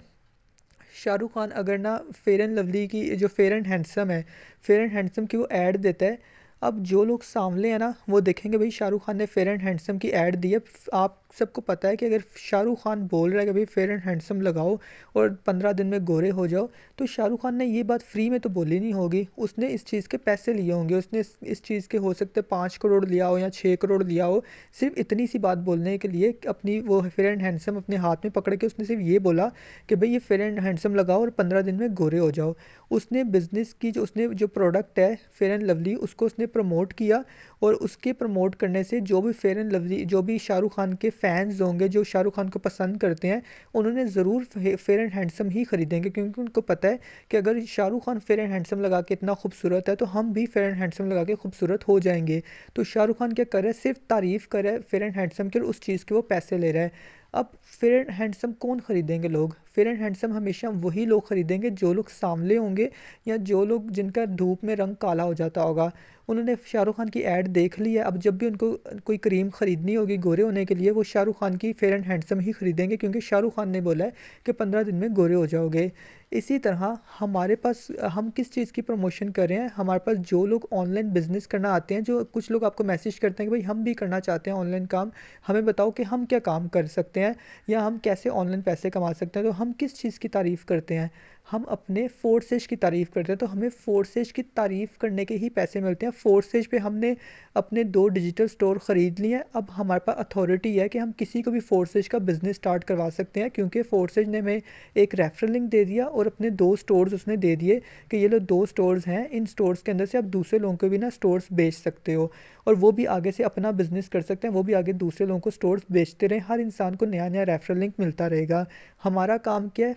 शाहरुख़ ख़ान अगर ना फेयर एंड लवली की जो फेयर एंड हैंडसम है, फेयर एंड हैंडसम की वो ऐड देता है, अब जो लोग सामने हैं ना वो देखेंगे भाई शाहरुख़ ख़ान ने फेयर एंड हैंडसम की ऐड दी है। आप सबको पता है कि अगर शाहरुख़ ख़ान बोल रहा है कि भाई फेयर एंड हैंडसम लगाओ और 15 दिन में गोरे हो जाओ, तो शाहरुख़ ख़ान ने ये बात फ्री में तो बोली नहीं होगी, उसने इस चीज़ के पैसे लिए होंगे, उसने इस चीज़ के हो सकते 5 करोड़ लिया हो या 6 करोड़ लिया हो, सिर्फ इतनी सी बात बोलने के लिए अपनी वो फेयर एंड हैंडसम अपने हाथ में पकड़ के उसने सिर्फ ये बोला कि भाई ये फेयर एंड हैंडसम लगाओ और 15 दिन में गोरे हो जाओ। उसने बिज़नेस की उसने जो प्रोडक्ट है फेयर एंड लवली उसको उसने प्रमोट किया और उसके प्रमोट करने से जो भी फेयर एंड लवली जो भी शाहरुख़ ख़ान के फैंस होंगे जो शाहरुख़ ख़ान को पसंद करते हैं, उन्होंने ज़रूर फेयर एंड हैंडसम ही ख़रीदेंगे, क्योंकि उनको पता है कि अगर Shahrukh Khan fair and handsome लगा के इतना खूबसूरत है तो हम भी फेयर एंड हैंडसम लगा के खूबसूरत हो जाएंगे। तो शाहरुख़ ख़ान क्या कर रहा है, सिर्फ तारीफ़ कर रहा है फेयर एंड हैंडसम की और उस चीज़ के वो पैसे ले रहा है। अब फेयर एंड हैंडसम कौन ख़रीदेंगे लोग? फेयर एंड हैंडसम हमेशा वही लोग ख़रीदेंगे जो लोग सांवले होंगे या जो लोग जिनका धूप में रंग काला हो जाता होगा। उन्होंने शाहरुख़ ख़ान की ऐड देख ली है, अब जब भी उनको कोई क्रीम ख़रीदनी होगी गोरे होने के लिए वो शाहरुख़ ख़ान की फेयर एंड हैंडसम ही ख़रीदेंगे, क्योंकि शाहरुख़ ख़ान ने बोला है कि 15 दिन में गोरे हो जाओगे। इसी तरह हमारे पास हम किस चीज़ की प्रमोशन कर रहे हैं, हमारे पास जो लोग ऑनलाइन बिज़नेस करना आते हैं, जो कुछ लोग आपको मैसेज करते हैं कि भाई हम भी करना चाहते हैं ऑनलाइन काम, हमें बताओ कि हम क्या काम कर सकते हैं या हम कैसे ऑनलाइन पैसे कमा सकते हैं। तो हम किस चीज़ की तारीफ़ करते हैं, हम अपने फोर्सेज की तारीफ़ करते हैं, तो हमें फोर्सेज की तारीफ़ करने के ही पैसे मिलते हैं। फोर्सेज पे हमने अपने 2 डिजिटल स्टोर ख़रीद लिए हैं, अब हमारे पास अथॉरिटी है कि हम किसी को भी फोर्सेज का बिज़नेस स्टार्ट करवा सकते हैं, क्योंकि फोर्सेज ने हमें एक रेफरल लिंक दे दिया और अपने 2 स्टोर्स उसने दे दिए कि ये लो 2 स्टोर्स हैं, इन स्टोर्स के अंदर से आप दूसरे लोगों को भी ना स्टोर्स बेच सकते हो। और वो भी आगे से अपना बिजनेस कर सकते हैं, वो भी आगे दूसरे लोगों को स्टोर्स बेचते रहें, हर इंसान को नया नया रेफरल लिंक मिलता रहेगा। हमारा काम क्या है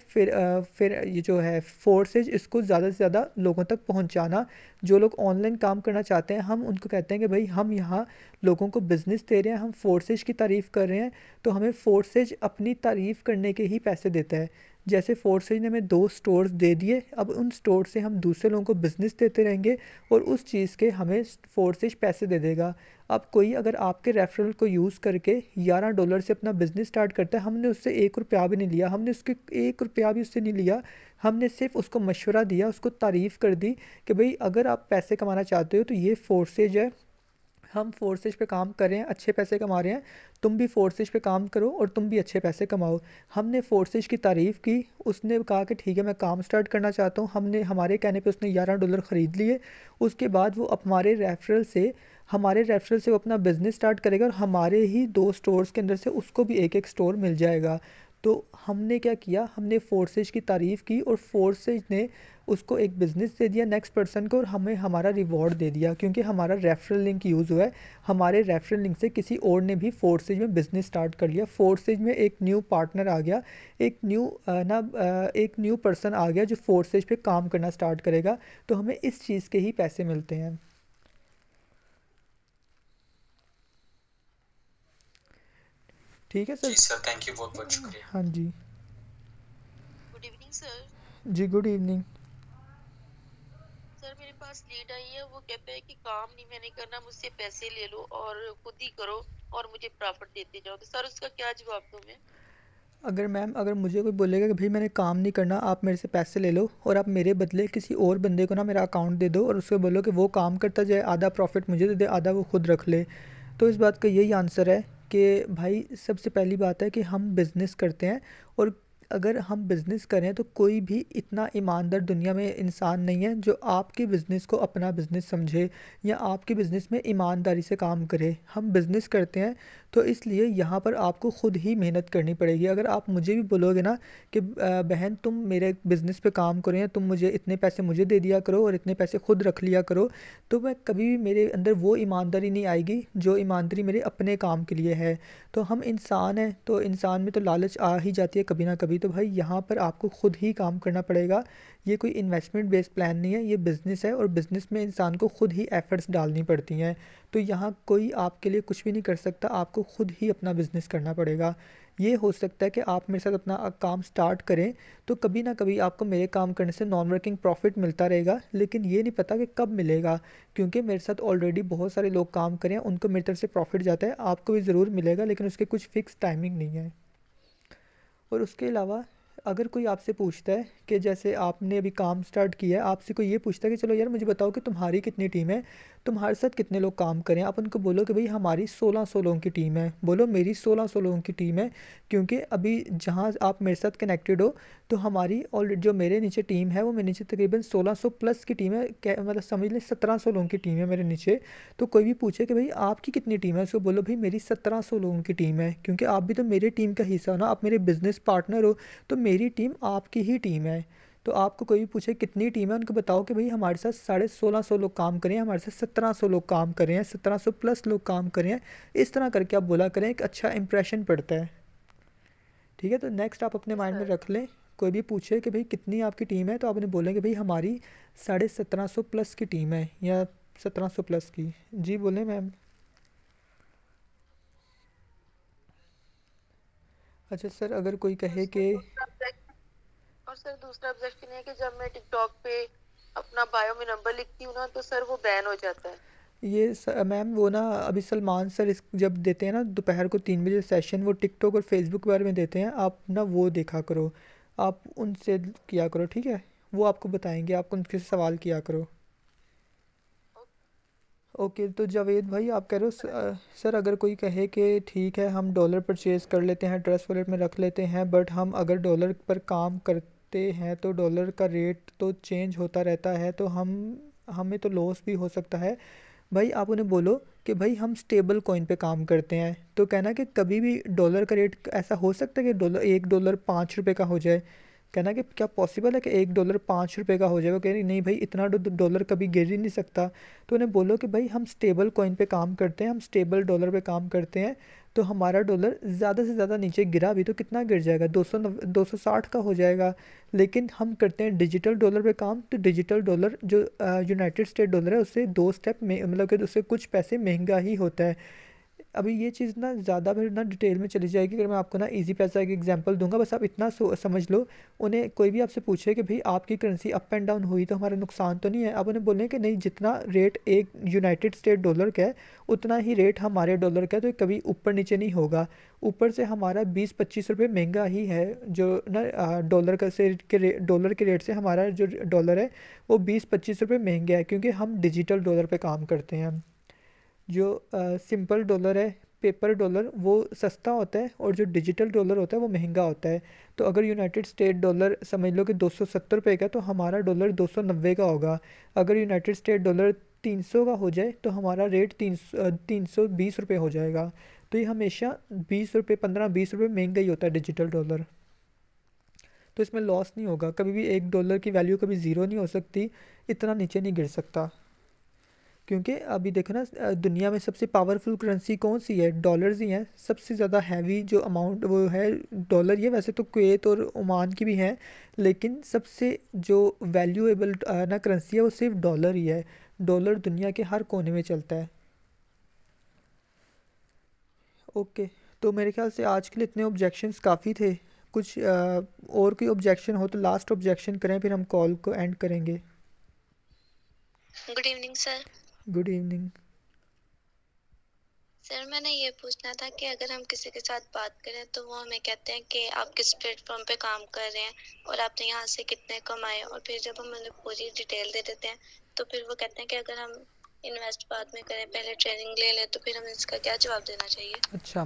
फिर ये जो है फोर्सेज इसको ज़्यादा से ज़्यादा लोगों तक पहुंचाना। जो लोग ऑनलाइन काम करना चाहते हैं हम उनको कहते हैं कि भाई हम यहाँ लोगों को बिज़नेस दे रहे हैं, हम फोर्सेज की तारीफ़ कर रहे हैं, तो हमें फोर्सेज अपनी तारीफ़ करने के ही पैसे देता है। जैसे फोर्सेज ने हमें 2 स्टोर्स दे दिए, अब उन स्टोर से हम दूसरे लोगों को बिज़नेस देते रहेंगे और उस चीज़ के हमें फोर्सेज पैसे दे देगा। अब कोई अगर आपके रेफरल को यूज़ करके $11 से अपना बिज़नेस स्टार्ट करता है, हमने उससे 1 रुपया भी नहीं लिया, हमने उसके 1 रुपया भी उससे नहीं लिया, हमने सिर्फ उसको मशवरा दिया, उसको तारीफ़ कर दी कि भाई अगर आप पैसे कमाना चाहते हो तो ये फोर्सेज है, हम फोर्सेज पे काम कर रहे हैं, अच्छे पैसे कमा रहे हैं, तुम भी फोर्सेज पे काम करो और तुम भी अच्छे पैसे कमाओ। हमने फोर्सेज की तारीफ़ की, उसने कहा कि ठीक है मैं काम स्टार्ट करना चाहता हूँ, हमने हमारे कहने पे उसने $11 ख़रीद लिए। उसके बाद वो हमारे रेफरल से वो अपना बिज़नेस स्टार्ट करेगा और हमारे ही 2 स्टोर्स के अंदर से उसको भी एक एक स्टोर मिल जाएगा। तो हमने क्या किया, हमने फोर्सेज की तारीफ़ की और फोर्सेज ने उसको एक बिज़नेस दे दिया नेक्स्ट पर्सन को और हमें हमारा रिवॉर्ड दे दिया, क्योंकि हमारा रेफरल लिंक यूज़ हुआ है। हमारे रेफरल लिंक से किसी और ने भी फोर्सेज में बिज़नेस स्टार्ट कर लिया, फोर्सेज में एक न्यू पार्टनर आ गया, एक न्यू पर्सन आ गया जो फोर्सेज पे काम करना स्टार्ट करेगा। तो हमें इस चीज़ के ही पैसे मिलते हैं। ठीक है सर।
जी सर, थैंक यू, बहुत बहुत शुक्रिया।
हाँ जी
गुड इवनिंग सर।
जी, गुड इवनिंग।
सर मेरे पास लीड आई है, वो कहता है कि काम नहीं मैंने करना, मुझसे पैसे ले लो और खुद ही करो और मुझे प्रॉफिट देते जाओ। तो सर उसका क्या जवाब दूं मैं?
अगर मुझे कोई बोलेगा कि भाई मैंने काम नहीं करना, आप मेरे से पैसे ले लो और आप मेरे बदले किसी और बंदे को ना मेरा अकाउंट दे दो और उसको बोलो कि वो काम करता जाए, आधा प्रॉफिट मुझे दे दे, आधा वो खुद रख ले, तो इस बात का यही आंसर है कि भाई सबसे पहली बात है कि हम बिज़नेस करते हैं और अगर हम बिज़नेस करें तो कोई भी इतना ईमानदार दुनिया में इंसान नहीं है जो आपके बिज़नेस को अपना बिज़नेस समझे या आपके बिज़नेस में ईमानदारी से काम करे। हम बिज़नेस करते हैं तो इसलिए यहाँ पर आपको ख़ुद ही मेहनत करनी पड़ेगी। अगर आप मुझे भी बोलोगे ना कि बहन तुम मेरे बिज़नेस पे काम करो या तुम मुझे इतने पैसे मुझे दे दिया करो और इतने पैसे खुद रख लिया करो, तो मैं कभी भी मेरे अंदर वो ईमानदारी नहीं आएगी जो ईमानदारी मेरे अपने काम के लिए है। तो हम इंसान हैं, तो इंसान में तो लालच आ ही जाती है कभी ना कभी। तो भाई यहाँ पर आपको ख़ुद ही काम करना पड़ेगा। ये कोई इन्वेस्टमेंट बेस्ड प्लान नहीं है, ये बिज़नेस है और बिज़नेस में इंसान को ख़ुद ही एफ़र्ट्स डालनी पड़ती हैं। तो यहाँ कोई आपके लिए कुछ भी नहीं कर सकता, आपको ख़ुद ही अपना बिज़नेस करना पड़ेगा। ये हो सकता है कि आप मेरे साथ अपना काम स्टार्ट करें तो कभी ना कभी आपको मेरे काम करने से नॉन वर्किंग प्रॉफिट मिलता रहेगा, लेकिन ये नहीं पता कि कब मिलेगा, क्योंकि मेरे साथ ऑलरेडी बहुत सारे लोग काम करें, उनको मेरी तरफ से प्रॉफिट जाता है, आपको भी ज़रूर मिलेगा, लेकिन उसके कुछ फ़िक्स टाइमिंग नहीं है। और उसके अलावा अगर कोई आपसे पूछता है कि जैसे आपने अभी काम स्टार्ट किया है, आपसे कोई ये पूछता है कि चलो यार मुझे बताओ कि तुम्हारी कितनी टीम है, तुम्हारे साथ कितने लोग काम करें, आप उनको बोलो कि भाई हमारी 1600 लोगों की टीम है। बोलो मेरी 1600 लोगों की टीम है, क्योंकि अभी जहाँ आप मेरे साथ कनेक्टेड हो तो हमारी ऑलरेडी जो मेरे नीचे टीम है वो मेरे नीचे तकरीबन 1600 प्लस की टीम है, मतलब समझ लें 1700 लोगों की टीम है मेरे नीचे। तो कोई भी पूछे कि भाई आपकी कितनी टीम है, उसको बोलो भाई मेरी 1700 लोगों की टीम है, क्योंकि आप भी तो मेरे टीम का हिस्सा हो ना, आप मेरे बिज़नेस पार्टनर हो, तो मेरी टीम आपकी ही टीम है। तो आपको कोई भी पूछे कितनी टीम है, उनको बताओ कि भाई हमारे साथ 1650 लोग काम करें, हमारे साथ 1700 लोग काम कर रहे हैं, 1700 प्लस लोग काम कर रहे हैं। इस तरह करके आप बोला करें, एक अच्छा इंप्रेशन पड़ता है। ठीक है, तो नेक्स्ट आप अपने माइंड में रख लें, कोई भी पूछे कि भाई कितनी आपकी टीम है तो आपने बोलेंगे भाई हमारी 1750 प्लस की टीम है या 1700 प्लस की। जी बोलें मैम। अच्छा सर, अगर कोई कहे कि
और सर दूसरा ऑब्जेक्शन है कि जब मैं टिकटॉक पे अपना बायो में नंबर लिखती हूँ ना तो सर वो बैन हो जाता है।
ये मैम वो ना अभी सलमान सर जब देते हैं ना दोपहर को 3 बजे सेशन, वो टिकटॉक और फेसबुक के बारे में देते हैं, आप ना वो देखा करो, आप उनसे किया करो, ठीक है, वो आपको बताएंगे, आप उनसे सवाल किया करो। ओके, तो जावेद भाई आप कह रहे हो सर अगर कोई कहे कि ठीक है हम डॉलर परचेज़ कर लेते हैं, ट्रस्ट वॉलेट में रख लेते हैं, बट हम अगर डॉलर पर काम करते हैं तो डॉलर का रेट तो चेंज होता रहता है, तो हमें तो लॉस भी हो सकता है। भाई आप उन्हें बोलो कि भाई हम स्टेबल कॉइन पे काम करते हैं, तो कहना कि कभी भी डॉलर का रेट ऐसा हो सकता है कि $1 5 रुपये का हो जाए, कहना कि क्या पॉसिबल है कि $1 5 रुपए का हो जाएगा? कह रही नहीं भाई, इतना डॉलर कभी गिर ही नहीं सकता। तो उन्हें बोलो कि भाई हम स्टेबल कॉइन पे काम करते हैं, हम स्टेबल डॉलर पे काम करते हैं, तो हमारा डॉलर ज़्यादा से ज़्यादा नीचे गिरा भी तो कितना गिर जाएगा? 260 का हो जाएगा। लेकिन हम करते हैं डिजिटल डॉलर पे काम, तो डिजिटल डॉलर जो यूनाइटेड स्टेट डॉलर है उससे 2 स्टेप में, मतलब कि उससे कुछ पैसे महंगा ही होता है। अभी ये चीज़ ना ज़्यादा फिर ना डिटेल में चली जाएगी, अगर मैं आपको ना इजी पैसा का एग्जांपल दूंगा, बस आप इतना समझ लो। उन्हें कोई भी आपसे पूछे कि भाई आपकी करेंसी अप एंड डाउन हुई तो हमारा नुकसान तो नहीं है, अब उन्हें बोलें कि नहीं, जितना रेट एक यूनाइटेड स्टेट डॉलर का है उतना ही रेट हमारे डॉलर का है, तो ये कभी ऊपर नीचे नहीं होगा। ऊपर से हमारा 20-25 रुपये महंगा ही है, जो ना डॉलर का से डॉलर के रेट से हमारा जो डॉलर है वो 20-25 रुपये महंगा है, क्योंकि हम डिजिटल डॉलर पे काम करते हैं। जो सिंपल डॉलर है, पेपर डॉलर, वो सस्ता होता है, और जो डिजिटल डॉलर होता है वो महंगा होता है। तो अगर यूनाइटेड स्टेट डॉलर समझ लो कि 270 रुपये का, तो हमारा डॉलर 290 का होगा। अगर यूनाइटेड स्टेट डॉलर 300 का हो जाए तो हमारा रेट 320 रुपये हो जाएगा। तो ये हमेशा 20 रुपये, 15-20 रुपये महंगा ही होता है डिजिटल डॉलर। तो इसमें लॉस नहीं होगा कभी भी, $1 की वैल्यू कभी ज़ीरो नहीं हो सकती, इतना नीचे नहीं गिर सकता। क्योंकि अभी देखो ना, दुनिया में सबसे पावरफुल करेंसी कौन सी है? डॉलर्स ही हैं। सबसे ज़्यादा हैवी जो अमाउंट वो है डॉलर ही है। वैसे तो कुवैत और ओमान की भी हैं, लेकिन सबसे जो वैल्यूएबल ना करेंसी है वो सिर्फ डॉलर ही है। डॉलर दुनिया के हर कोने में चलता है। ओके, तो मेरे ख्याल से आज के लिए इतने ऑब्जेक्शंस काफ़ी थे। कुछ और कोई ऑब्जेक्शन हो तो लास्ट ऑब्जेक्शन करें, फिर हम कॉल को एंड करेंगे।
Good evening sir.
Good evening.
Sir मैंने ये पूछना था कि अगर हम किसी के साथ बात करें तो वो हमें कहते हैं कि आप किस प्लेटफॉर्म पे काम कर रहे हैं और आपने यहाँ से कितने कमाए, और फिर जब हम उन्हें पूरी डिटेल दे देते हैं तो फिर वो कहते हैं कि अगर हम इन्वेस्ट बाद में करें, पहले ट्रेनिंग ले लें, तो फिर हमें इसका क्या जवाब देना चाहिए?
अच्छा,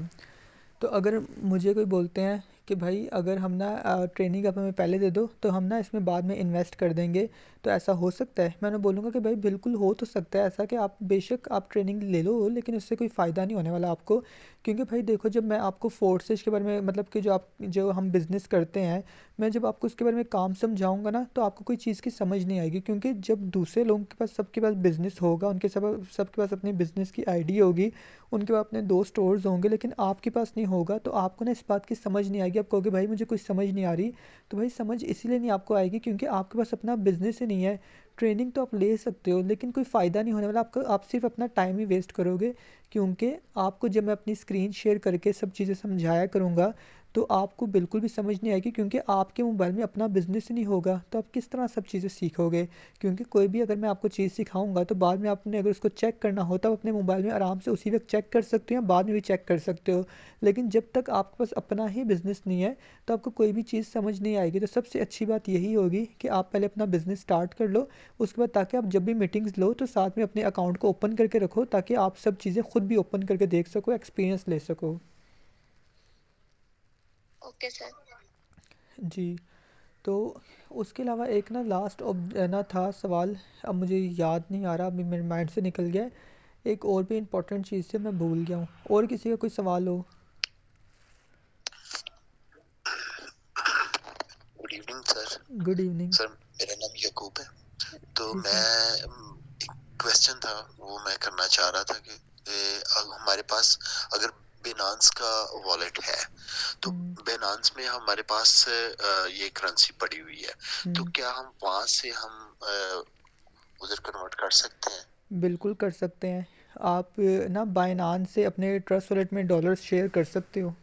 तो अगर मुझे कोई बोलते हैं कि भाई अगर हम ना ट्रेनिंग आप हमें पहले दे दो तो हम ना इसमें बाद में इन्वेस्ट कर देंगे, तो ऐसा हो सकता है? मैंने बोलूँगा कि भाई बिल्कुल हो तो सकता है ऐसा, कि आप बेशक आप ट्रेनिंग ले लो, लेकिन उससे कोई फ़ायदा नहीं होने वाला आपको। क्योंकि भाई देखो, जब मैं आपको फोर्सेज के बारे में, मतलब कि जो हम बिज़नेस करते हैं, मैं जब आपको उसके बारे में काम समझाऊंगा ना, तो आपको कोई चीज़ की समझ नहीं आएगी। क्योंकि जब दूसरे लोगों के पास, सबके पास बिज़नेस होगा, उनके सबके पास अपनी बिज़नेस की आइडिया होगी, उनके पास अपने 2 स्टोर्स होंगे, लेकिन आपके पास नहीं होगा, तो आपको ना इस बात की समझ नहीं आएगी। आप कहोगे भाई मुझे कुछ समझ नहीं आ रही, तो भाई समझ इसीलिए नहीं आपको आएगी क्योंकि आपके पास अपना बिजनेस ही नहीं है। ट्रेनिंग तो आप ले सकते हो, लेकिन कोई फ़ायदा नहीं होने वाला आपका, आप सिर्फ अपना टाइम ही वेस्ट करोगे। क्योंकि आपको जब मैं अपनी स्क्रीन शेयर करके सब चीज़ें समझाया करूँगा, तो आपको बिल्कुल भी समझ नहीं आएगी, क्योंकि आपके मोबाइल में अपना बिजनेस ही नहीं होगा, तो आप किस तरह सब चीज़ें सीखोगे? क्योंकि कोई भी अगर मैं आपको चीज़ सिखाऊंगा तो बाद में आपने अगर उसको चेक करना हो, तब अपने मोबाइल में आराम से उसी वक्त चेक कर सकते हो, या बाद में भी चेक कर सकते हो। लेकिन जब तक आपके पास अपना ही बिज़नेस नहीं है, तो आपको कोई भी चीज़ समझ नहीं आएगी। तो सबसे अच्छी बात यही होगी कि आप पहले अपना बिज़नेस स्टार्ट कर लो, उसके बाद ताकि आप जब भी मीटिंग्स लो तो साथ में अपने अकाउंट को ओपन करके रखो, ताकि आप सब चीज़ें खुद भी ओपन करके देख सको, एक्सपीरियंस ले सको।
Okay sir.
जी, तो उसके अलावा एक ना लास्ट ना था सवाल, अब मुझे याद नहीं आ रहा, अभी मेरे माइंड से निकल गया है। एक और भी इम्पोर्टेंट चीज़ थी, मैं भूल गया हूँ। और किसी का कोई सवाल हो?
Good evening sir.
Good evening.
Sir मेरा नाम यकूब है। तो
जी
मैं
सर।
एक क्वेश्चन था वो मैं करना चाह रहा था कि हमारे पास अगर बिनांस का वॉलेट है, तो बिनांस में हमारे पास ये करेंसी पड़ी हुई है, तो क्या हम वहाँ से हम उधर कन्वर्ट कर सकते हैं?
बिल्कुल कर सकते हैं। आप ना बाइनांस से अपने ट्रस्ट वॉलेट में डॉलर्स शेयर कर सकते हो।